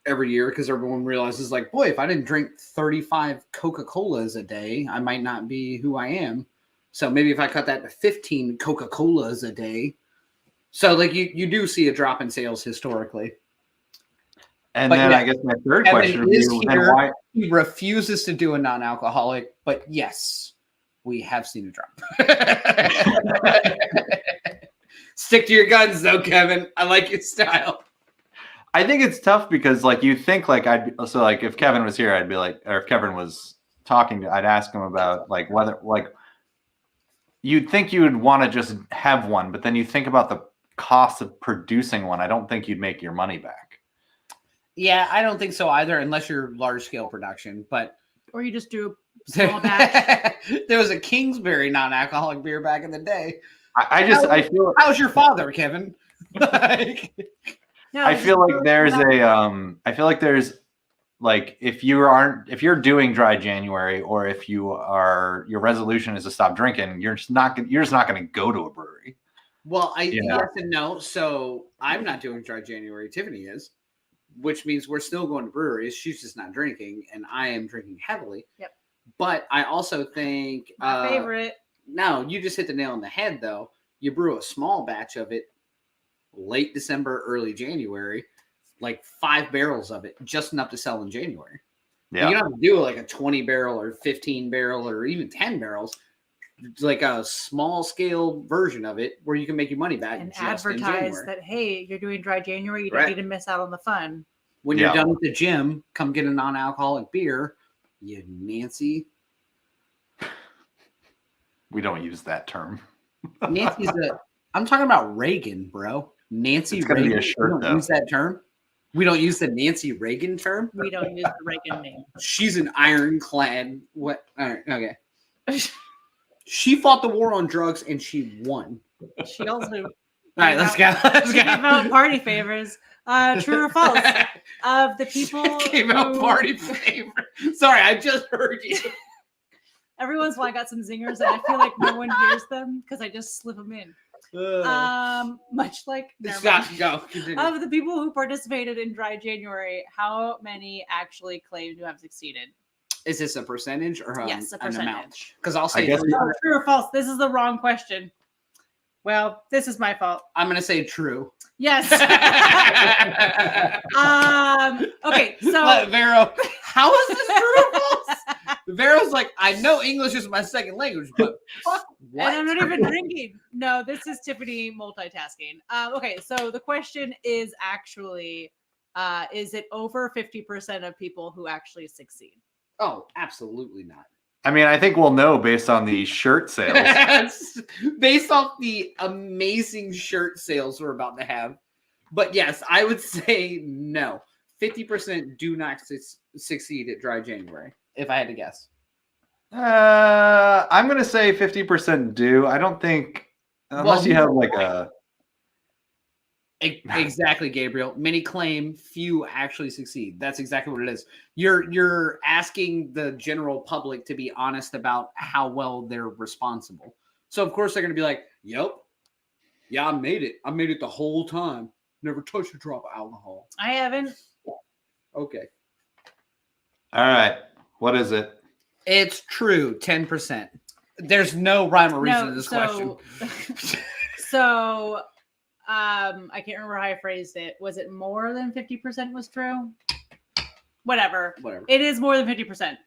every year because everyone realizes, like, boy, if I didn't drink 35 Coca-Colas a day, I might not be who I am. So maybe if I cut that to 15 Coca-Colas a day. So, like, you do see a drop in sales historically. And then I guess my third question would be, why he refuses to do a non-alcoholic, but yes, we have seen a drop. Stick to your guns, though, Kevin. I like your style. I think it's tough because, like, you think, like, if Kevin was here, I'd be like, or if Kevin was talking, I'd ask him about, like, whether, like, you'd think you would want to just have one, but then you think about the cost of producing one. I don't think you'd make your money back. Yeah, I don't think so either, unless you're large scale production. Or you just do a small batch. There was a Kingsbury non-alcoholic beer back in the day. I feel. How's your father, Kevin? I feel like there's like if you're doing dry January, or if your resolution is to stop drinking, you're just not going to go to a brewery. Well, yes and no. So I'm not doing dry January. Tiffany is, which means we're still going to breweries. She's just not drinking, and I am drinking heavily. Yep. But I also think my favorite. No, you just hit the nail on the head, though. You brew a small batch of it late December, early January, like 5 barrels of it, just enough to sell in January. Yeah. You don't have to do like a 20 barrel or 15 barrel or even 10 barrels. It's like a small scale version of it where you can make your money back and just advertise that, hey, you're doing dry January. You don't need to miss out on the fun. When you're done with the gym, come get a non-alcoholic beer. You Nancy. We don't use that term. Nancy's I'm talking about Reagan, bro. Nancy Reagan. Be a shirt, we don't use that term. We don't use the Nancy Reagan term. We don't use the Reagan name. She's an ironclad. What? All right, okay. She fought the war on drugs and she won. She also All right, let's go. Let's gave go. out party favors. True or false? Of the people Came out who- party favor. Sorry, I just heard you. Every once in a while, I got some zingers, and I feel like no one hears them because I just slip them in. Much like never Stop. mind. Go. Continue. Of the people who participated in Dry January, how many actually claim to have succeeded? Is this a percentage or Yes, a an amount? percentage. Because I'll say guess- Oh, true or false? This is the wrong question. Well, this is my fault. I'm going to say true. Yes. Okay, so But Vero, how is this true or false? Vero's like, I know English is my second language, but fuck what? and I'm not even drinking. No, this is Tiffany multitasking. Okay, so the question is actually, is it over 50% of people who actually succeed? Oh, absolutely not. I mean, I think we'll know based on the shirt sales. Based off the amazing shirt sales we're about to have. But yes, I would say no. 50% do not succeed at Dry January, if I had to guess. I'm going to say 50% do. I don't think, unless Well, you have like a. Exactly, Gabriel. Many claim, few actually succeed. That's exactly what it is. You're asking the general public to be honest about how well they're responsible. So of course they're going to be like, "Yep, yeah, I made it. I made it the whole time. Never touched a drop of alcohol." I haven't. Okay, All right. What is it? it's true. 10%. There's no rhyme or reason to this question. So, I can't remember how I phrased it. Was it more than 50% was true? Whatever. Whatever. It is more than 50%.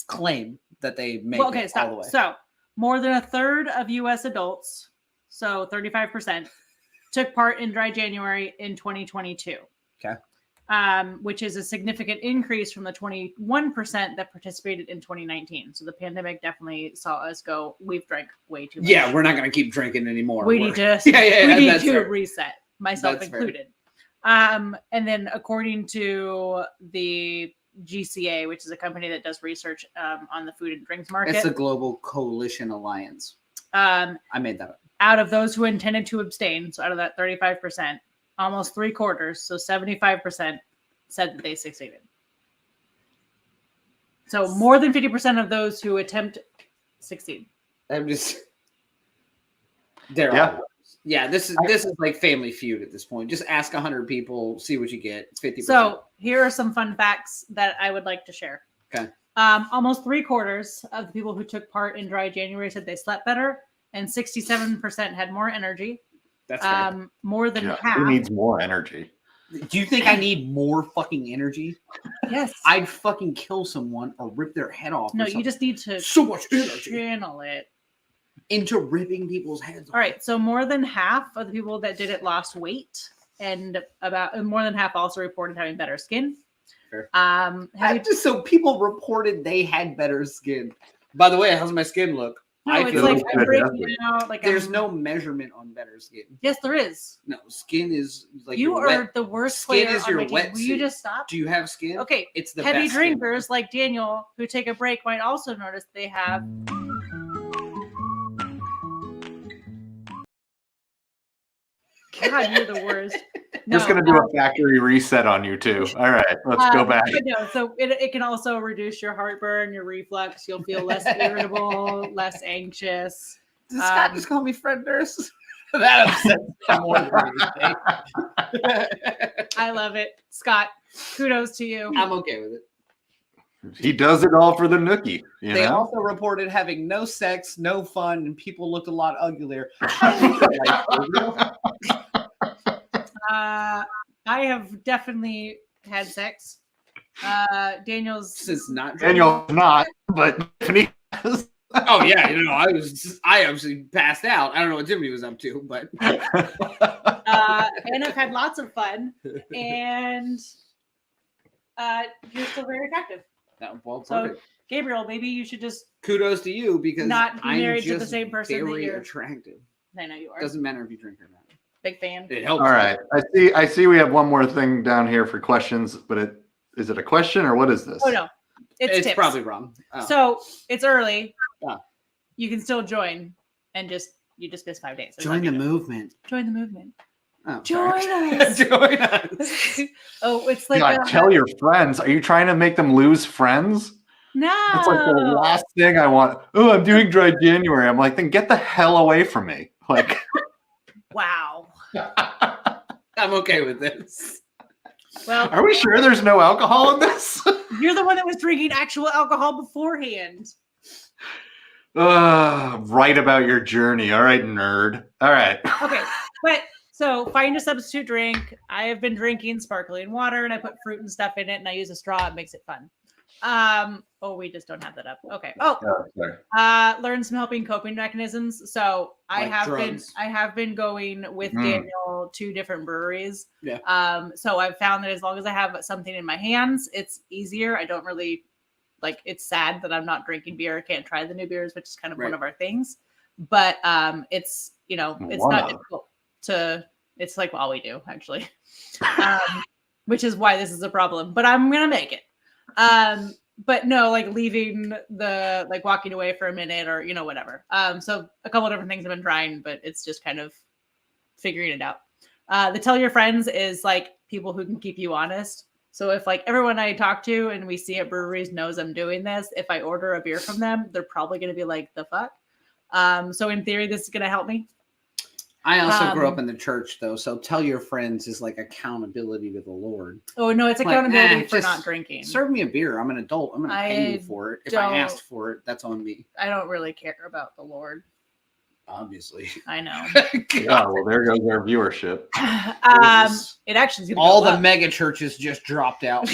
Claim that they made Well, okay, it all the stop. way. So, more than a third of U.S. adults, so 35%, took part in Dry January in 2022. Okay. Which is a significant increase from the 21% that participated in 2019. So the pandemic definitely saw us go, we've drank way too much. Yeah, we're not going to keep drinking anymore. We We're- need to, Yeah, we need that's to fair. reset, myself That's fair. included. And then according to the GCA, which is a company that does research on the food and drinks market, It's the Global Coalition Alliance. um, I made that up. out of those who intended to abstain, so out of that 35%, almost 3/4, so 75%, said that they succeeded. So more than 50% of those who attempt succeed. I'm just they're Yeah. all winners. Yeah, this is like Family Feud at this point. Just ask 100 people, see what you get. 50%. So here are some fun facts that I would like to share. Okay. Almost 3/4 of the people who took part in Dry January said they slept better, and 67% had more energy. that's fair. More than Yeah, half. who needs more energy? Do you think I need more fucking energy? Yes. I'd fucking kill someone or rip their head off. No, or you something. just need to so much energy channel it. into ripping people's heads off. All right, so more than half of the people that did it lost weight, and about more than half also reported having better skin. Fair. Have you, Just so people reported they had better skin. By the way, how's my skin look? no, I it's feel like good, I'm breaking definitely. out. Like there's I'm- no measurement on better skin. Yes, there is. No, skin is like You your are wet. the worst Skin player is on your my team. wet Will you suit. just stop? Do you have skin? Okay. It's the Heavy best skin. drinkers like Daniel who take a break might also notice they have. God, you're the worst. No, Just going to do a factory reset on you too. All right, let's go back. but no, so it can also reduce your heartburn, your reflux. You'll feel less irritable, less anxious. Does Scott just call me Fred Durst? That upsets me more than anything. I love it. Scott, kudos to you. I'm okay with it. He does it all for the nookie. You They know? also reported having no sex, no fun, and people looked a lot uglier. I have definitely had sex. Daniel's This is not Daniel's not, but Tiffany has. Oh yeah, I actually passed out. I don't know what Tiffany was up to, but and I've had lots of fun, and you're still very attractive. no, well, So, perfect. Gabriel, maybe you should just Kudos to you because not be I'm married to the just same person that very you're. attractive. I know you are. Doesn't matter if you drink or not. Big fan. It helps. All right. I see we have one more thing down here for questions, but is it a question or what is this? Oh no, it's tips. probably wrong. Oh. So it's early. Yeah. You can still join and just you just miss 5 days. It's Join not the big deal. movement. Join the movement. Oh, Join sorry. us. Join us. Oh, it's like God, tell your friends. Are you trying to make them lose friends? no. That's like the last thing I want. Oh, I'm doing dry January. I'm like, then get the hell away from me. Like, Wow. I'm okay with this. Well, are we sure there's no alcohol in this? you're the one that was drinking actual alcohol beforehand. Write about your journey. All right, nerd. All right. Okay, but so find a substitute drink. I have been drinking sparkling water, and I put fruit and stuff in it, and I use a straw. It makes it fun. Oh, we just don't have that up. Okay. Oh, Sorry. learn some helping coping mechanisms. So Like drugs. I have been going with Daniel to different breweries. Yeah. So I've found that as long as I have something in my hands, it's easier. I don't really like. It's sad that I'm not drinking beer. I can't try the new beers, which is kind of one of our things. But it's it's not difficult to. It's like all we do actually, which is why this is a problem. But I'm gonna make it. But no, like leaving walking away for a minute or whatever. So a couple of different things I've been trying, but it's just kind of figuring it out. The tell your friends is like people who can keep you honest. So if like everyone I talk to and we see at breweries knows I'm doing this, if I order a beer from them, they're probably going to be like, the fuck? So in theory, this is going to help me. I also grew up in the church, though, so tell your friends is like accountability to the Lord. Oh, no, it's accountability Like, for just not drinking. Serve me a beer. I'm an adult. I'm going to pay you for it. If I asked for it, that's on me. I don't really care about the Lord. Obviously. I know. Yeah, well, there goes our viewership. It actually is all go the up. mega churches just dropped out.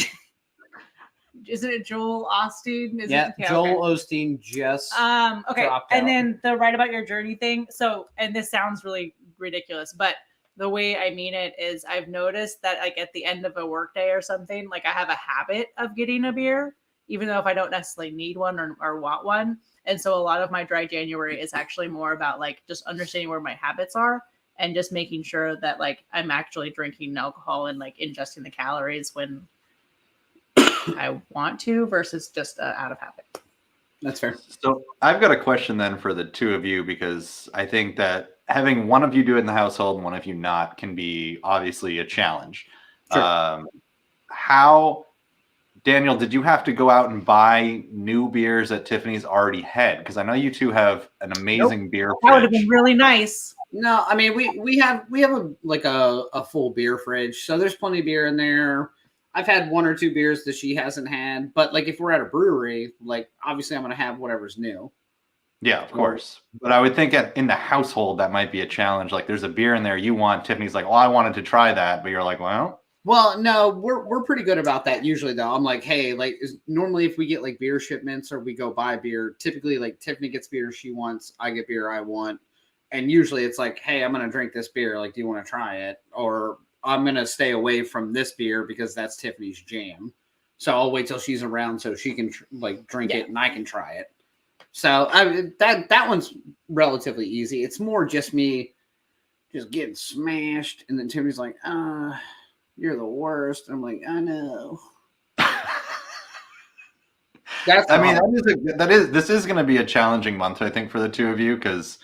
Isn't it Joel Osteen? Joel Osteen just okay. dropped And out. then the write about your journey thing. So, and this sounds really ridiculous, but the way I mean it is I've noticed that like at the end of a workday or something, like I have a habit of getting a beer, even though if I don't necessarily need one or want one. And so a lot of my dry January is actually more about like just understanding where my habits are and just making sure that like I'm actually drinking alcohol and like ingesting the calories when I want to versus just out of habit. That's fair. So I've got a question then for the two of you, because I think that having one of you do it in the household and one of you not can be obviously a challenge. Sure. How, Daniel, did you have to go out and buy new beers that Tiffany's already had? Because I know you two have an amazing beer fridge. That would have been really nice. No, I mean we have a full beer fridge, so there's plenty of beer in there. I've had one or two beers that she hasn't had, but like if we're at a brewery, like obviously I'm gonna have whatever's new. Yeah, of course. But I would think in the household that might be a challenge. Like there's a beer in there you want. Tiffany's like, well, I wanted to try that, but you're like, well, no, we're pretty good about that usually though. I'm like, hey, like normally if we get like beer shipments or we go buy beer, typically like Tiffany gets beer she wants, I get beer I want, and usually it's like, hey, I'm gonna drink this beer. Like, do you want to try it? Or I'm going to stay away from this beer because that's Tiffany's jam. So I'll wait till she's around so she can drink it and I can try it. So that one's relatively easy. It's more just me just getting smashed. And then Tiffany's like, you're the worst. I'm like, I know. This is going to be a challenging month, I think, for the two of you, because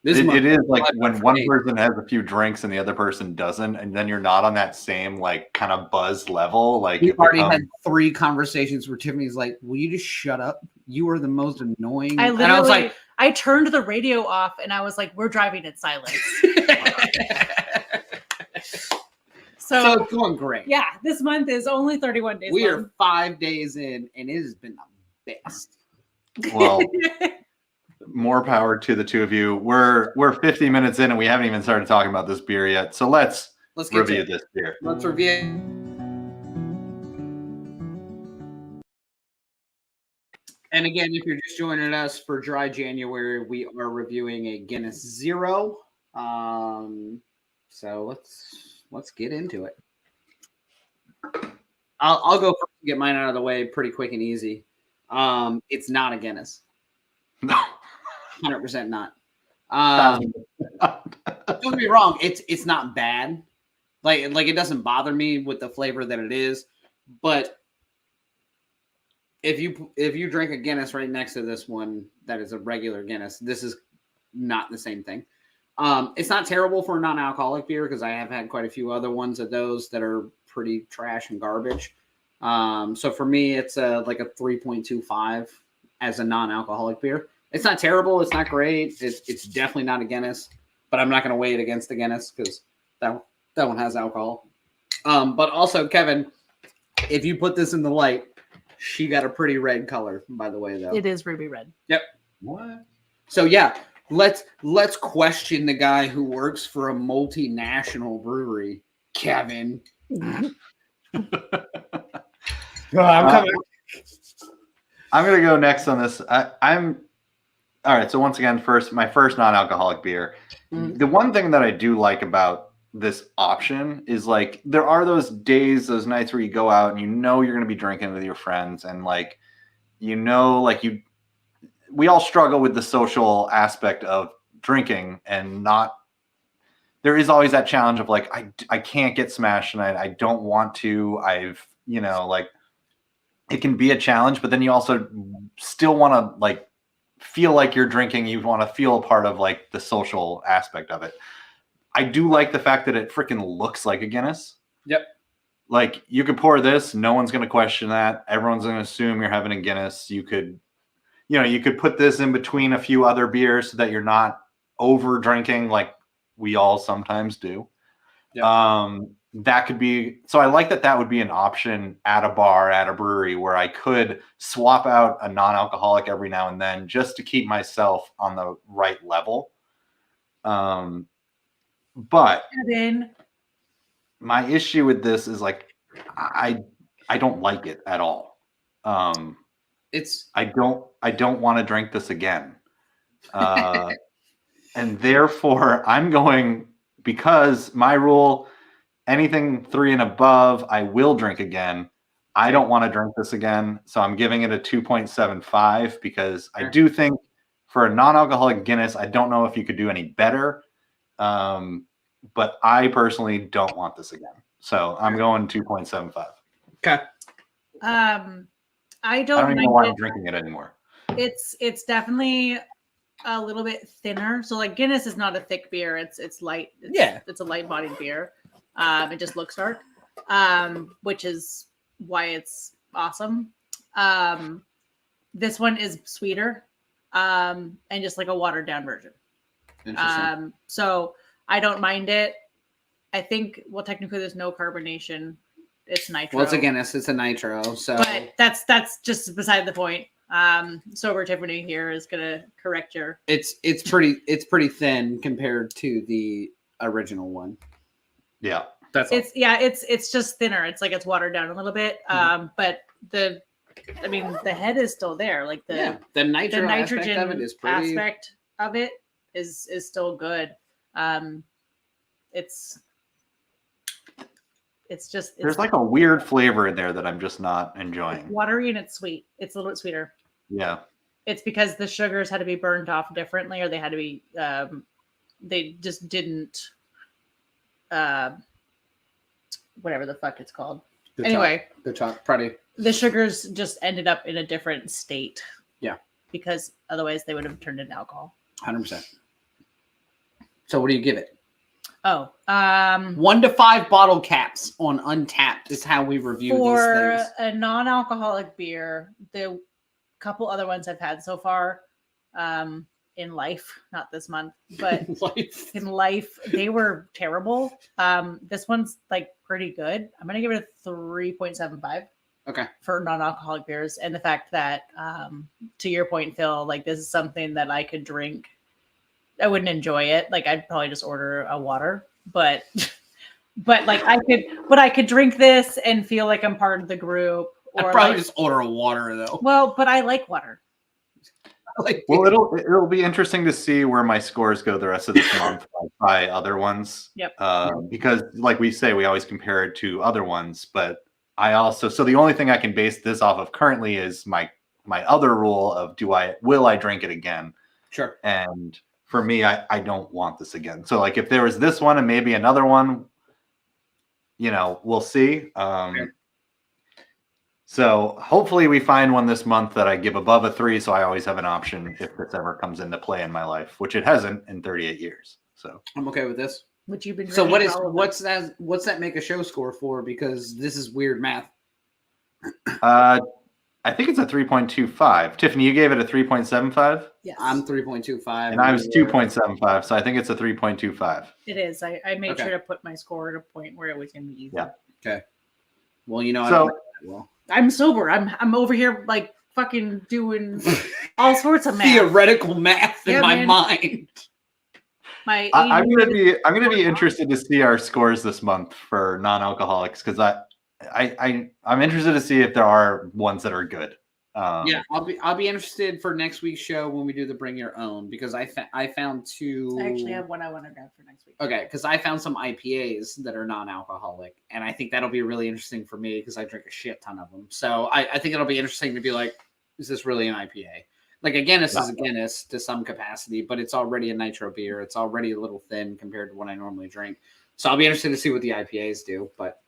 it is like when one person has a few drinks and the other person doesn't, and then you're not on that same like kind of buzz level. Like we've already had 3 conversations where Tiffany's like, "Will you just shut up? You are the most annoying." I was like, I turned the radio off and I was like, "We're driving in silence." So it's going great. Yeah, this month is only 31 days. We are 5 days in, and it has been the best. Well. More power to the two of you. We're 50 minutes in and we haven't even started talking about this beer yet. So let's review this beer. Let's review. And again, if you're just joining us for dry January, we are reviewing a Guinness Zero. So let's get into it. I'll go first and get mine out of the way pretty quick and easy. It's not a Guinness. No. 100% not. Don't get me wrong, it's not bad. Like it doesn't bother me with the flavor that it is, but if you drink a Guinness right next to this one that is a regular Guinness, this is not the same thing. It's not terrible for a non-alcoholic beer because I have had quite a few other ones of those that are pretty trash and garbage. So for me, it's like a 3.25 as a non-alcoholic beer. It's not terrible. It's not great. It's definitely not a Guinness, but I'm not going to weigh it against the Guinness because that one has alcohol. But also, Kevin, if you put this in the light, she got a pretty red color, by the way, though. It is ruby red. Yep. What? So yeah, let's question the guy who works for a multinational brewery, Kevin. I'm coming. I'm gonna go next on this. I'm all right. So once again, my first non-alcoholic beer. Mhm. The one thing that I do like about this option is like there are those days, those nights where you go out and you know you're gonna be drinking with your friends, and like we all struggle with the social aspect of drinking and not. There is always that challenge of like I can't get smashed tonight. I don't want to. Like it can be a challenge, but then you also still want to like feel like you're drinking. You want to feel a part of like the social aspect of it. I do like the fact that it freaking looks like a Guinness. Yep. Like you could pour this, no one's going to question that. Everyone's going to assume you're having a Guinness. You could put this in between a few other beers so that you're not over drinking like we all sometimes do. Yeah. That could be, so I like that would be an option at a bar, at a brewery where I could swap out a non-alcoholic every now and then just to keep myself on the right level. But Kevin. my issue with this is like, I don't like it at all. I don't want to drink this again. And therefore I'm going, because my rule, anything 3 and above, I will drink again. I don't want to drink this again. So I'm giving it a 2.75 because I do think for a non-alcoholic Guinness, I don't know if you could do any better. But I personally don't want this again. So I'm going 2.75. Okay. I I don't don't even know why I'm drinking it anymore. It's definitely a little bit thinner. So like Guinness is not a thick beer. It's light. It's a light bodied beer. It just looks dark, which is why it's awesome. This one is sweeter, and just like a watered down version. Interesting. So I don't mind it. I think, well, technically there's no carbonation. It's nitro. Well, it's a Guinness. It's a nitro. So, but that's just beside the point. Sober Tiffany here is gonna correct your. it's pretty thin compared to the original one. Yeah. It's just thinner. It's like it's watered down a little bit. But the head is still there. Like the nitrogen aspect of it is still good. There's like a weird flavor in there that I'm just not enjoying. It's watery and it's sweet. It's a little bit sweeter. Yeah. It's because the sugars had to be burned off differently, or they had to be they just didn't whatever the fuck it's called. The sugars just ended up in a different state. Yeah. Because otherwise they would have turned into alcohol. 100%. So what do you give it? 1 to 5 bottle caps on Untappd is how we review these for things. a non-alcoholic beer. The couple other ones I've had so far, in life, not this month, but in life, they were terrible. This one's like pretty good. I'm gonna give it a 3.75. Okay. For non-alcoholic beers, and the fact that, to your point, Phil, like this is something that I could drink. I wouldn't enjoy it. Like I'd probably just order a water, but like I could drink this and feel like I'm part of the group. Or I'd probably just order a water though. Well, but I like water. Well, it'll be interesting to see where my scores go the rest of this month by other ones. Yep. Because like we say, we always compare it to other ones, but so the only thing I can base this off of currently is my other rule of will I drink it again? Sure. And for me, I don't want this again. So like if there was this one and maybe another one, we'll see. So hopefully we find one this month that I give above a 3, so I always have an option if this ever comes into play in my life, which it hasn't in 38 years. So I'm okay with this. Which you've been. So drinking for all of them. what's that make a show score for? Because this is weird math. I think it's a 3.25. Tiffany, you gave it a 3.75? Yes, I'm 3.25. And I was 2.75, so I think it's a 3.25. it is. I made Okay. sure to put my score at a point where it was going to be easy. Yeah. Okay. Well, you know, I So- don't like that well. I'm sober. I'm over here like fucking doing all sorts of math. Theoretical math in Yeah, my man. mind. My I'm 80 gonna be interested to see our scores this month for non-alcoholics because I'm interested to see if there are ones that are good. Yeah, I'll be interested for next week's show when we do the bring your own because I found two. I actually have one I want to grab for next week. Okay, because I found some IPAs that are non-alcoholic, and I think that'll be really interesting for me because I drink a shit ton of them. So I think it'll be interesting to be like, is this really an IPA? Like a Guinness is a Guinness to some capacity, but it's already a nitro beer. It's already a little thin compared to what I normally drink. So I'll be interested to see what the IPAs do. But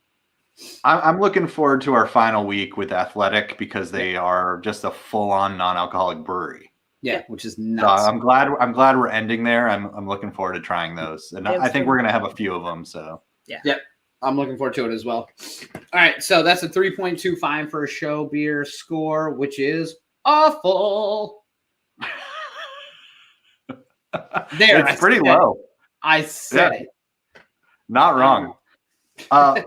I'm looking forward to our final week with Athletic because they are just a full-on non-alcoholic brewery. yeah, which is So nuts. I'm glad we're ending there. I'm looking forward to trying those, and I think we're gonna have a few of them. So I'm looking forward to it as well. All right, so that's a 3.25 for a show beer score, which is awful. There, it's pretty low. I said it. Not wrong.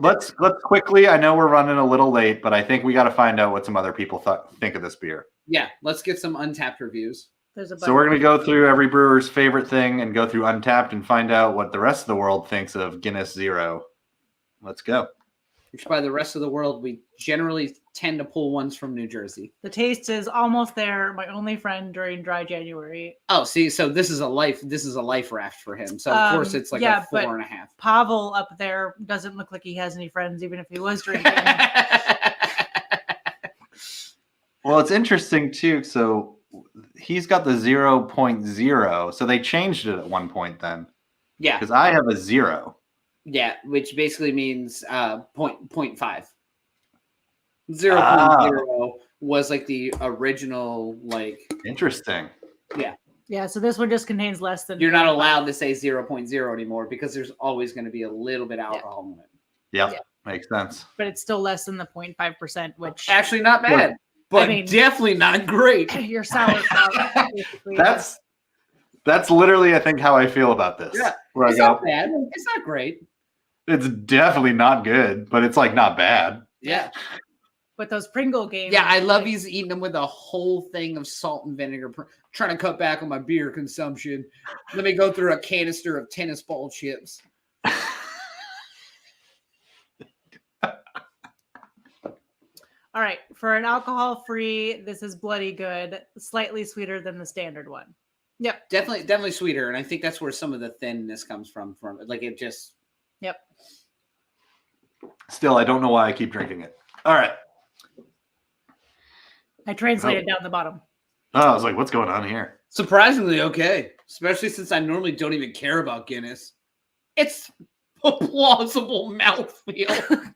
Let's quickly. I know we're running a little late, but I think we got to find out what some other people think of this beer. Yeah, let's get some Untappd reviews. There's a So we're going to go through every brewer's favorite thing and go through Untappd and find out what the rest of the world thinks of Guinness Zero. Let's go. Which by the rest of the world, we generally tend to pull ones from New Jersey. The taste is almost there. My only friend during dry January. Oh, see, so this is a life raft for him. So of course it's like a 4.5. Pavel up there doesn't look like he has any friends, even if he was drinking. Well, it's interesting too. So he's got the 0.0. So they changed it at one point then. Yeah, Because I have a 0. yeah, which basically means 0.5. 0.0 was like the original, like Interesting. Yeah, so this one just contains less than. you're not allowed to say 0.0 anymore because there's always going to be a little bit of alcohol in it. Yep. Yeah. Makes sense. But it's still less than the 0.5%, which Actually, not bad, but I mean- definitely not great. your sauerkraut. Basically. That's literally, I think, how I feel about this. Yeah. Where I It's go, not bad. It's not great. it's definitely not good, but it's like not bad. Yeah. But those Pringle games. Yeah, I love he's eating them with a whole thing of salt and vinegar, trying to cut back on my beer consumption. Let me go through a canister of tennis ball chips. All right, for an alcohol-free, this is bloody good. Slightly sweeter than the standard one. Yep. Definitely sweeter, and I think that's where some of the thinness comes from like it just. Yep. Still, I don't know why I keep drinking it. All right. I translated down the bottom. Oh, I was like, what's going on here? Surprisingly okay, especially since I normally don't even care about Guinness. It's a plausible mouthfeel.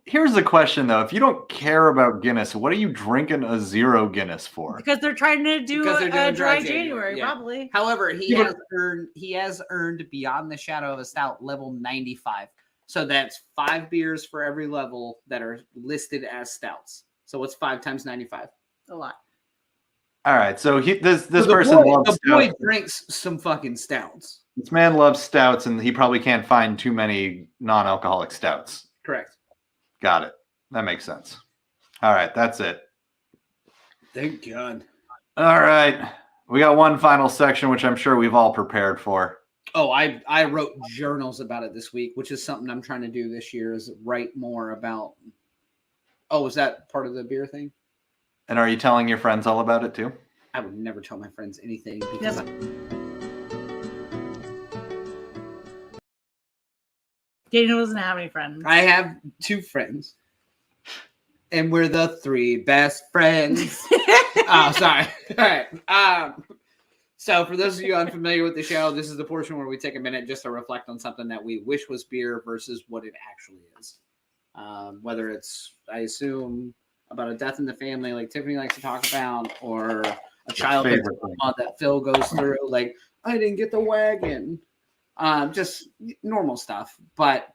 Here's the question though: if you don't care about Guinness, what are you drinking a 0 Guinness for? Because they're trying to do Because they're doing a dry dry January, yeah. probably. However, Yeah. he has earned beyond the shadow of a stout level 95. So that's 5 beers for every level that are listed as stouts. So what's 5 times 95? A lot. All right, so this So person loves the boy stouts. drinks some fucking stouts. This man loves stouts, and he probably can't find too many non-alcoholic stouts. Correct. Got it. That makes sense. All right, that's it. Thank God. All right, we got one final section, which I'm sure we've all prepared for. Oh, I wrote journals about it this week, which is something I'm trying to do this year is write more about. Oh, is that part of the beer thing? And are you telling your friends all about it too? I would never tell my friends anything because Daniel doesn't have any friends. I have 2 friends. And we're the 3 best friends. Oh, sorry. All right. So for those of you unfamiliar with the show, this is the portion where we take a minute just to reflect on something that we wish was beer versus what it actually is. Whether it's, I assume, about a death in the family like Tiffany likes to talk about, or a childhood Favorite thing. trauma that Phil goes through. Like, I didn't get the wagon. Just normal stuff. But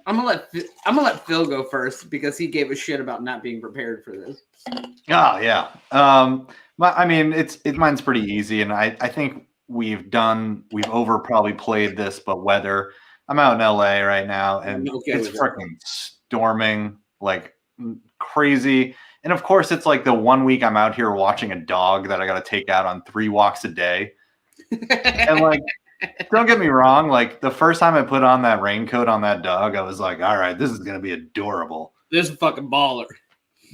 I'm gonna let Phil go first because he gave a shit about not being prepared for this. Oh yeah. I mean, mine's pretty easy, and I think we've over probably played this, but weather. I'm out in LA right now, and it's freaking storming like crazy. And of course, it's like the 1 week I'm out here watching a dog that I got to take out on 3 walks a day. And like, don't get me wrong, like the first time I put on that raincoat on that dog, I was like, all right, this is gonna be adorable. This is a fucking baller.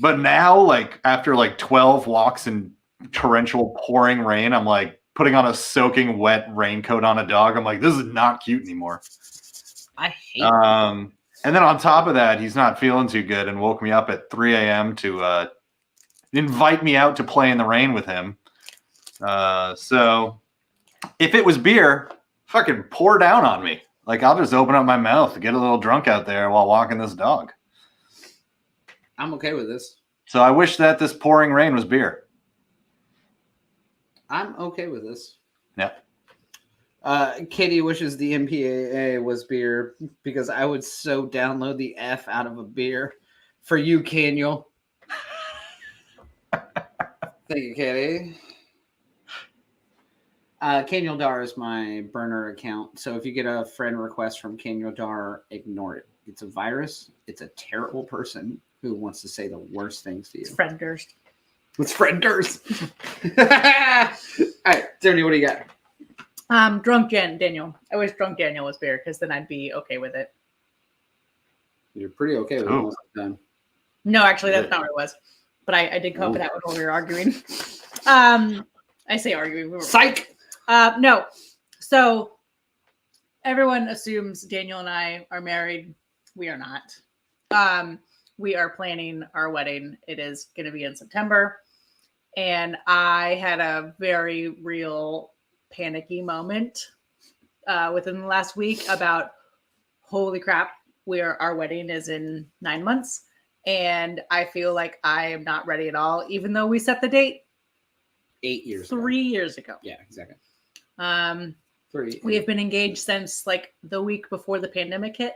But now, like after like 12 walks in torrential pouring rain, I'm like putting on a soaking wet raincoat on a dog. I'm like, this is not cute anymore. I hate it. And then on top of that, he's not feeling too good and woke me up at 3 a.m. to invite me out to play in the rain with him. So if it was beer, fucking pour down on me. Like, I'll just open up my mouth, get a little drunk out there while walking this dog. I'm okay with this. So I wish that this pouring rain was beer. I'm okay with this. Yep. Katie wishes the MPAA was beer because I would so download the F out of a beer for you, Caniel. Thank you, Katie. Caniel Dar is my burner account. So if you get a friend request from Caniel Dar, ignore it. It's a virus. It's a terrible person who wants to say the worst things to you. It's frienders. It's frienders. All right, Tony, what do you got? Drunk Daniel. I wish Drunk Daniel was beer because then I'd be okay with it. You're pretty okay with it most of the time. No, actually, that's not what it was. But I did come up with that one while we were arguing. I say arguing. Psych! No. So everyone assumes Daniel and I are married. We are not. We are planning our wedding. It is going to be in September. And I had a very real panicky moment within the last week about, holy crap, our wedding is in 9 months. And I feel like I am not ready at all, even though we set the date 8 years 3 years ago. Yeah, exactly. 3. We have been engaged since like the week before the pandemic hit.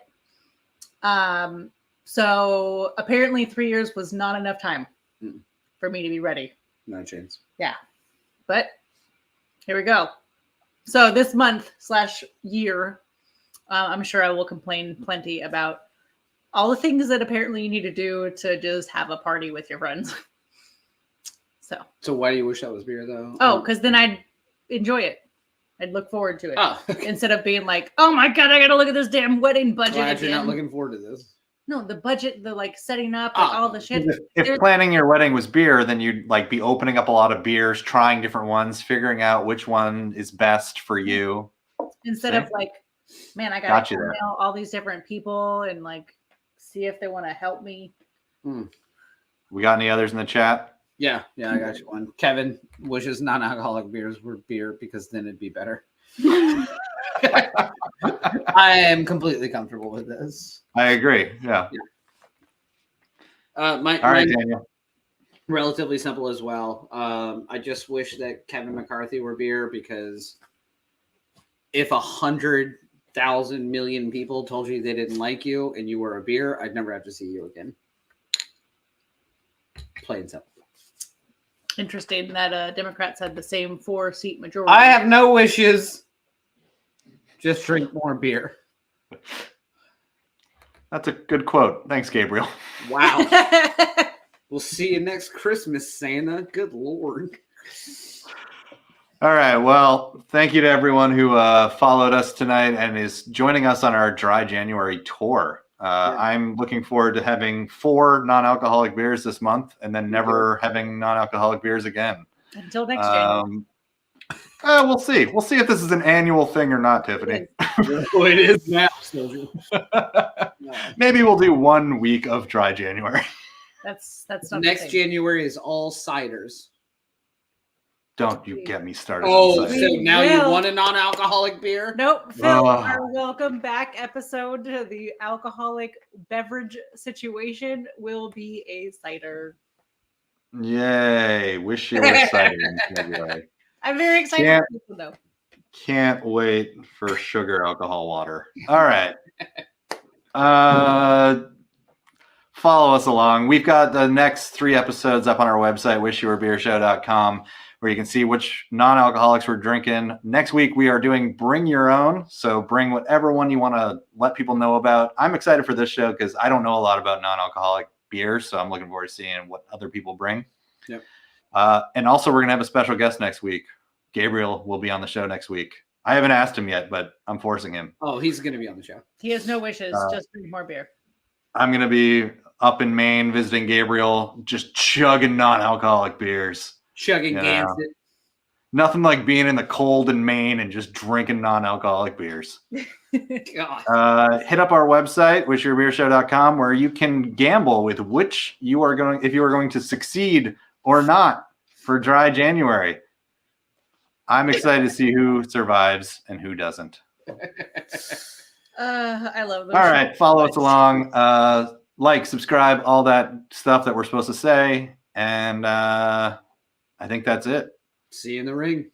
So apparently 3 years was not enough time for me to be ready. No chance. Yeah. But here we go. So this month / year, I'm sure I will complain plenty about all the things that apparently you need to do to just have a party with your friends. So why do you wish that was beer, though? Oh, because then I'd enjoy it. I'd look forward to it. Oh, okay. Instead of being like, oh my God, I got to look at this damn wedding budget Glad again. you're not looking forward to this. No, the budget, the like setting up, like all the shit. If planning your wedding was beer, then you'd like be opening up a lot of beers, trying different ones, figuring out which one is best for you. Instead of like, man, I got to email all these different people and like see if they want to help me. We got any others in the chat? Yeah, I got you one. Kevin wishes non-alcoholic beers were beer because then it'd be better. I am completely comfortable with this. I agree. Yeah. All right, Daniel. Relatively simple as well. I just wish that Kevin McCarthy were beer because if 100,000 million people told you they didn't like you and you were a beer, I'd never have to see you again. Plain simple. Interesting that Democrats had the same 4-seat majority. I have no wishes. Just drink more beer. That's a good quote. Thanks, Gabriel. Wow. We'll see you next Christmas, Santa. Good Lord. All right. Well, thank you to everyone who followed us tonight and is joining us on our Dry January tour. I'm looking forward to having 4 non-alcoholic beers this month and then never having non-alcoholic beers again. Until next January. We'll see. We'll see if this is an annual thing or not, Tiffany. It is now. Maybe we'll do 1 week of Dry January. That's not next January is all ciders. Don't you get me started. Oh, so now you want a non-alcoholic beer? Nope. Phil, our welcome back episode to the alcoholic beverage situation will be a cider. Yay! Wish you were cider in February. I'm very excited Yeah. for this one, though. Can't wait for sugar alcohol water. All right. Follow us along. We've got the next 3 episodes up on our website, wishyouwerebeershow.com, where you can see which non-alcoholics we're drinking. Next week, we are doing Bring Your Own. So bring whatever one you want to let people know about. I'm excited for this show because I don't know a lot about non-alcoholic beers. So I'm looking forward to seeing what other people bring. Yep. And also, we're going to have a special guest next week. Gabriel will be on the show next week. I haven't asked him yet, but I'm forcing him. Oh, he's going to be on the show. He has no wishes. Just drink more beer. I'm going to be up in Maine visiting Gabriel, just chugging non-alcoholic beers. Chugging Gansett. Nothing like being in the cold in Maine and just drinking non-alcoholic beers. God. Hit up our website, wishyouwerebeershow.com, where you can gamble with if you are going to succeed or not for Dry January. I'm excited to see who survives and who doesn't. I love them. All right, follow us along. Like, subscribe, all that stuff that we're supposed to say. And I think that's it. See you in the ring.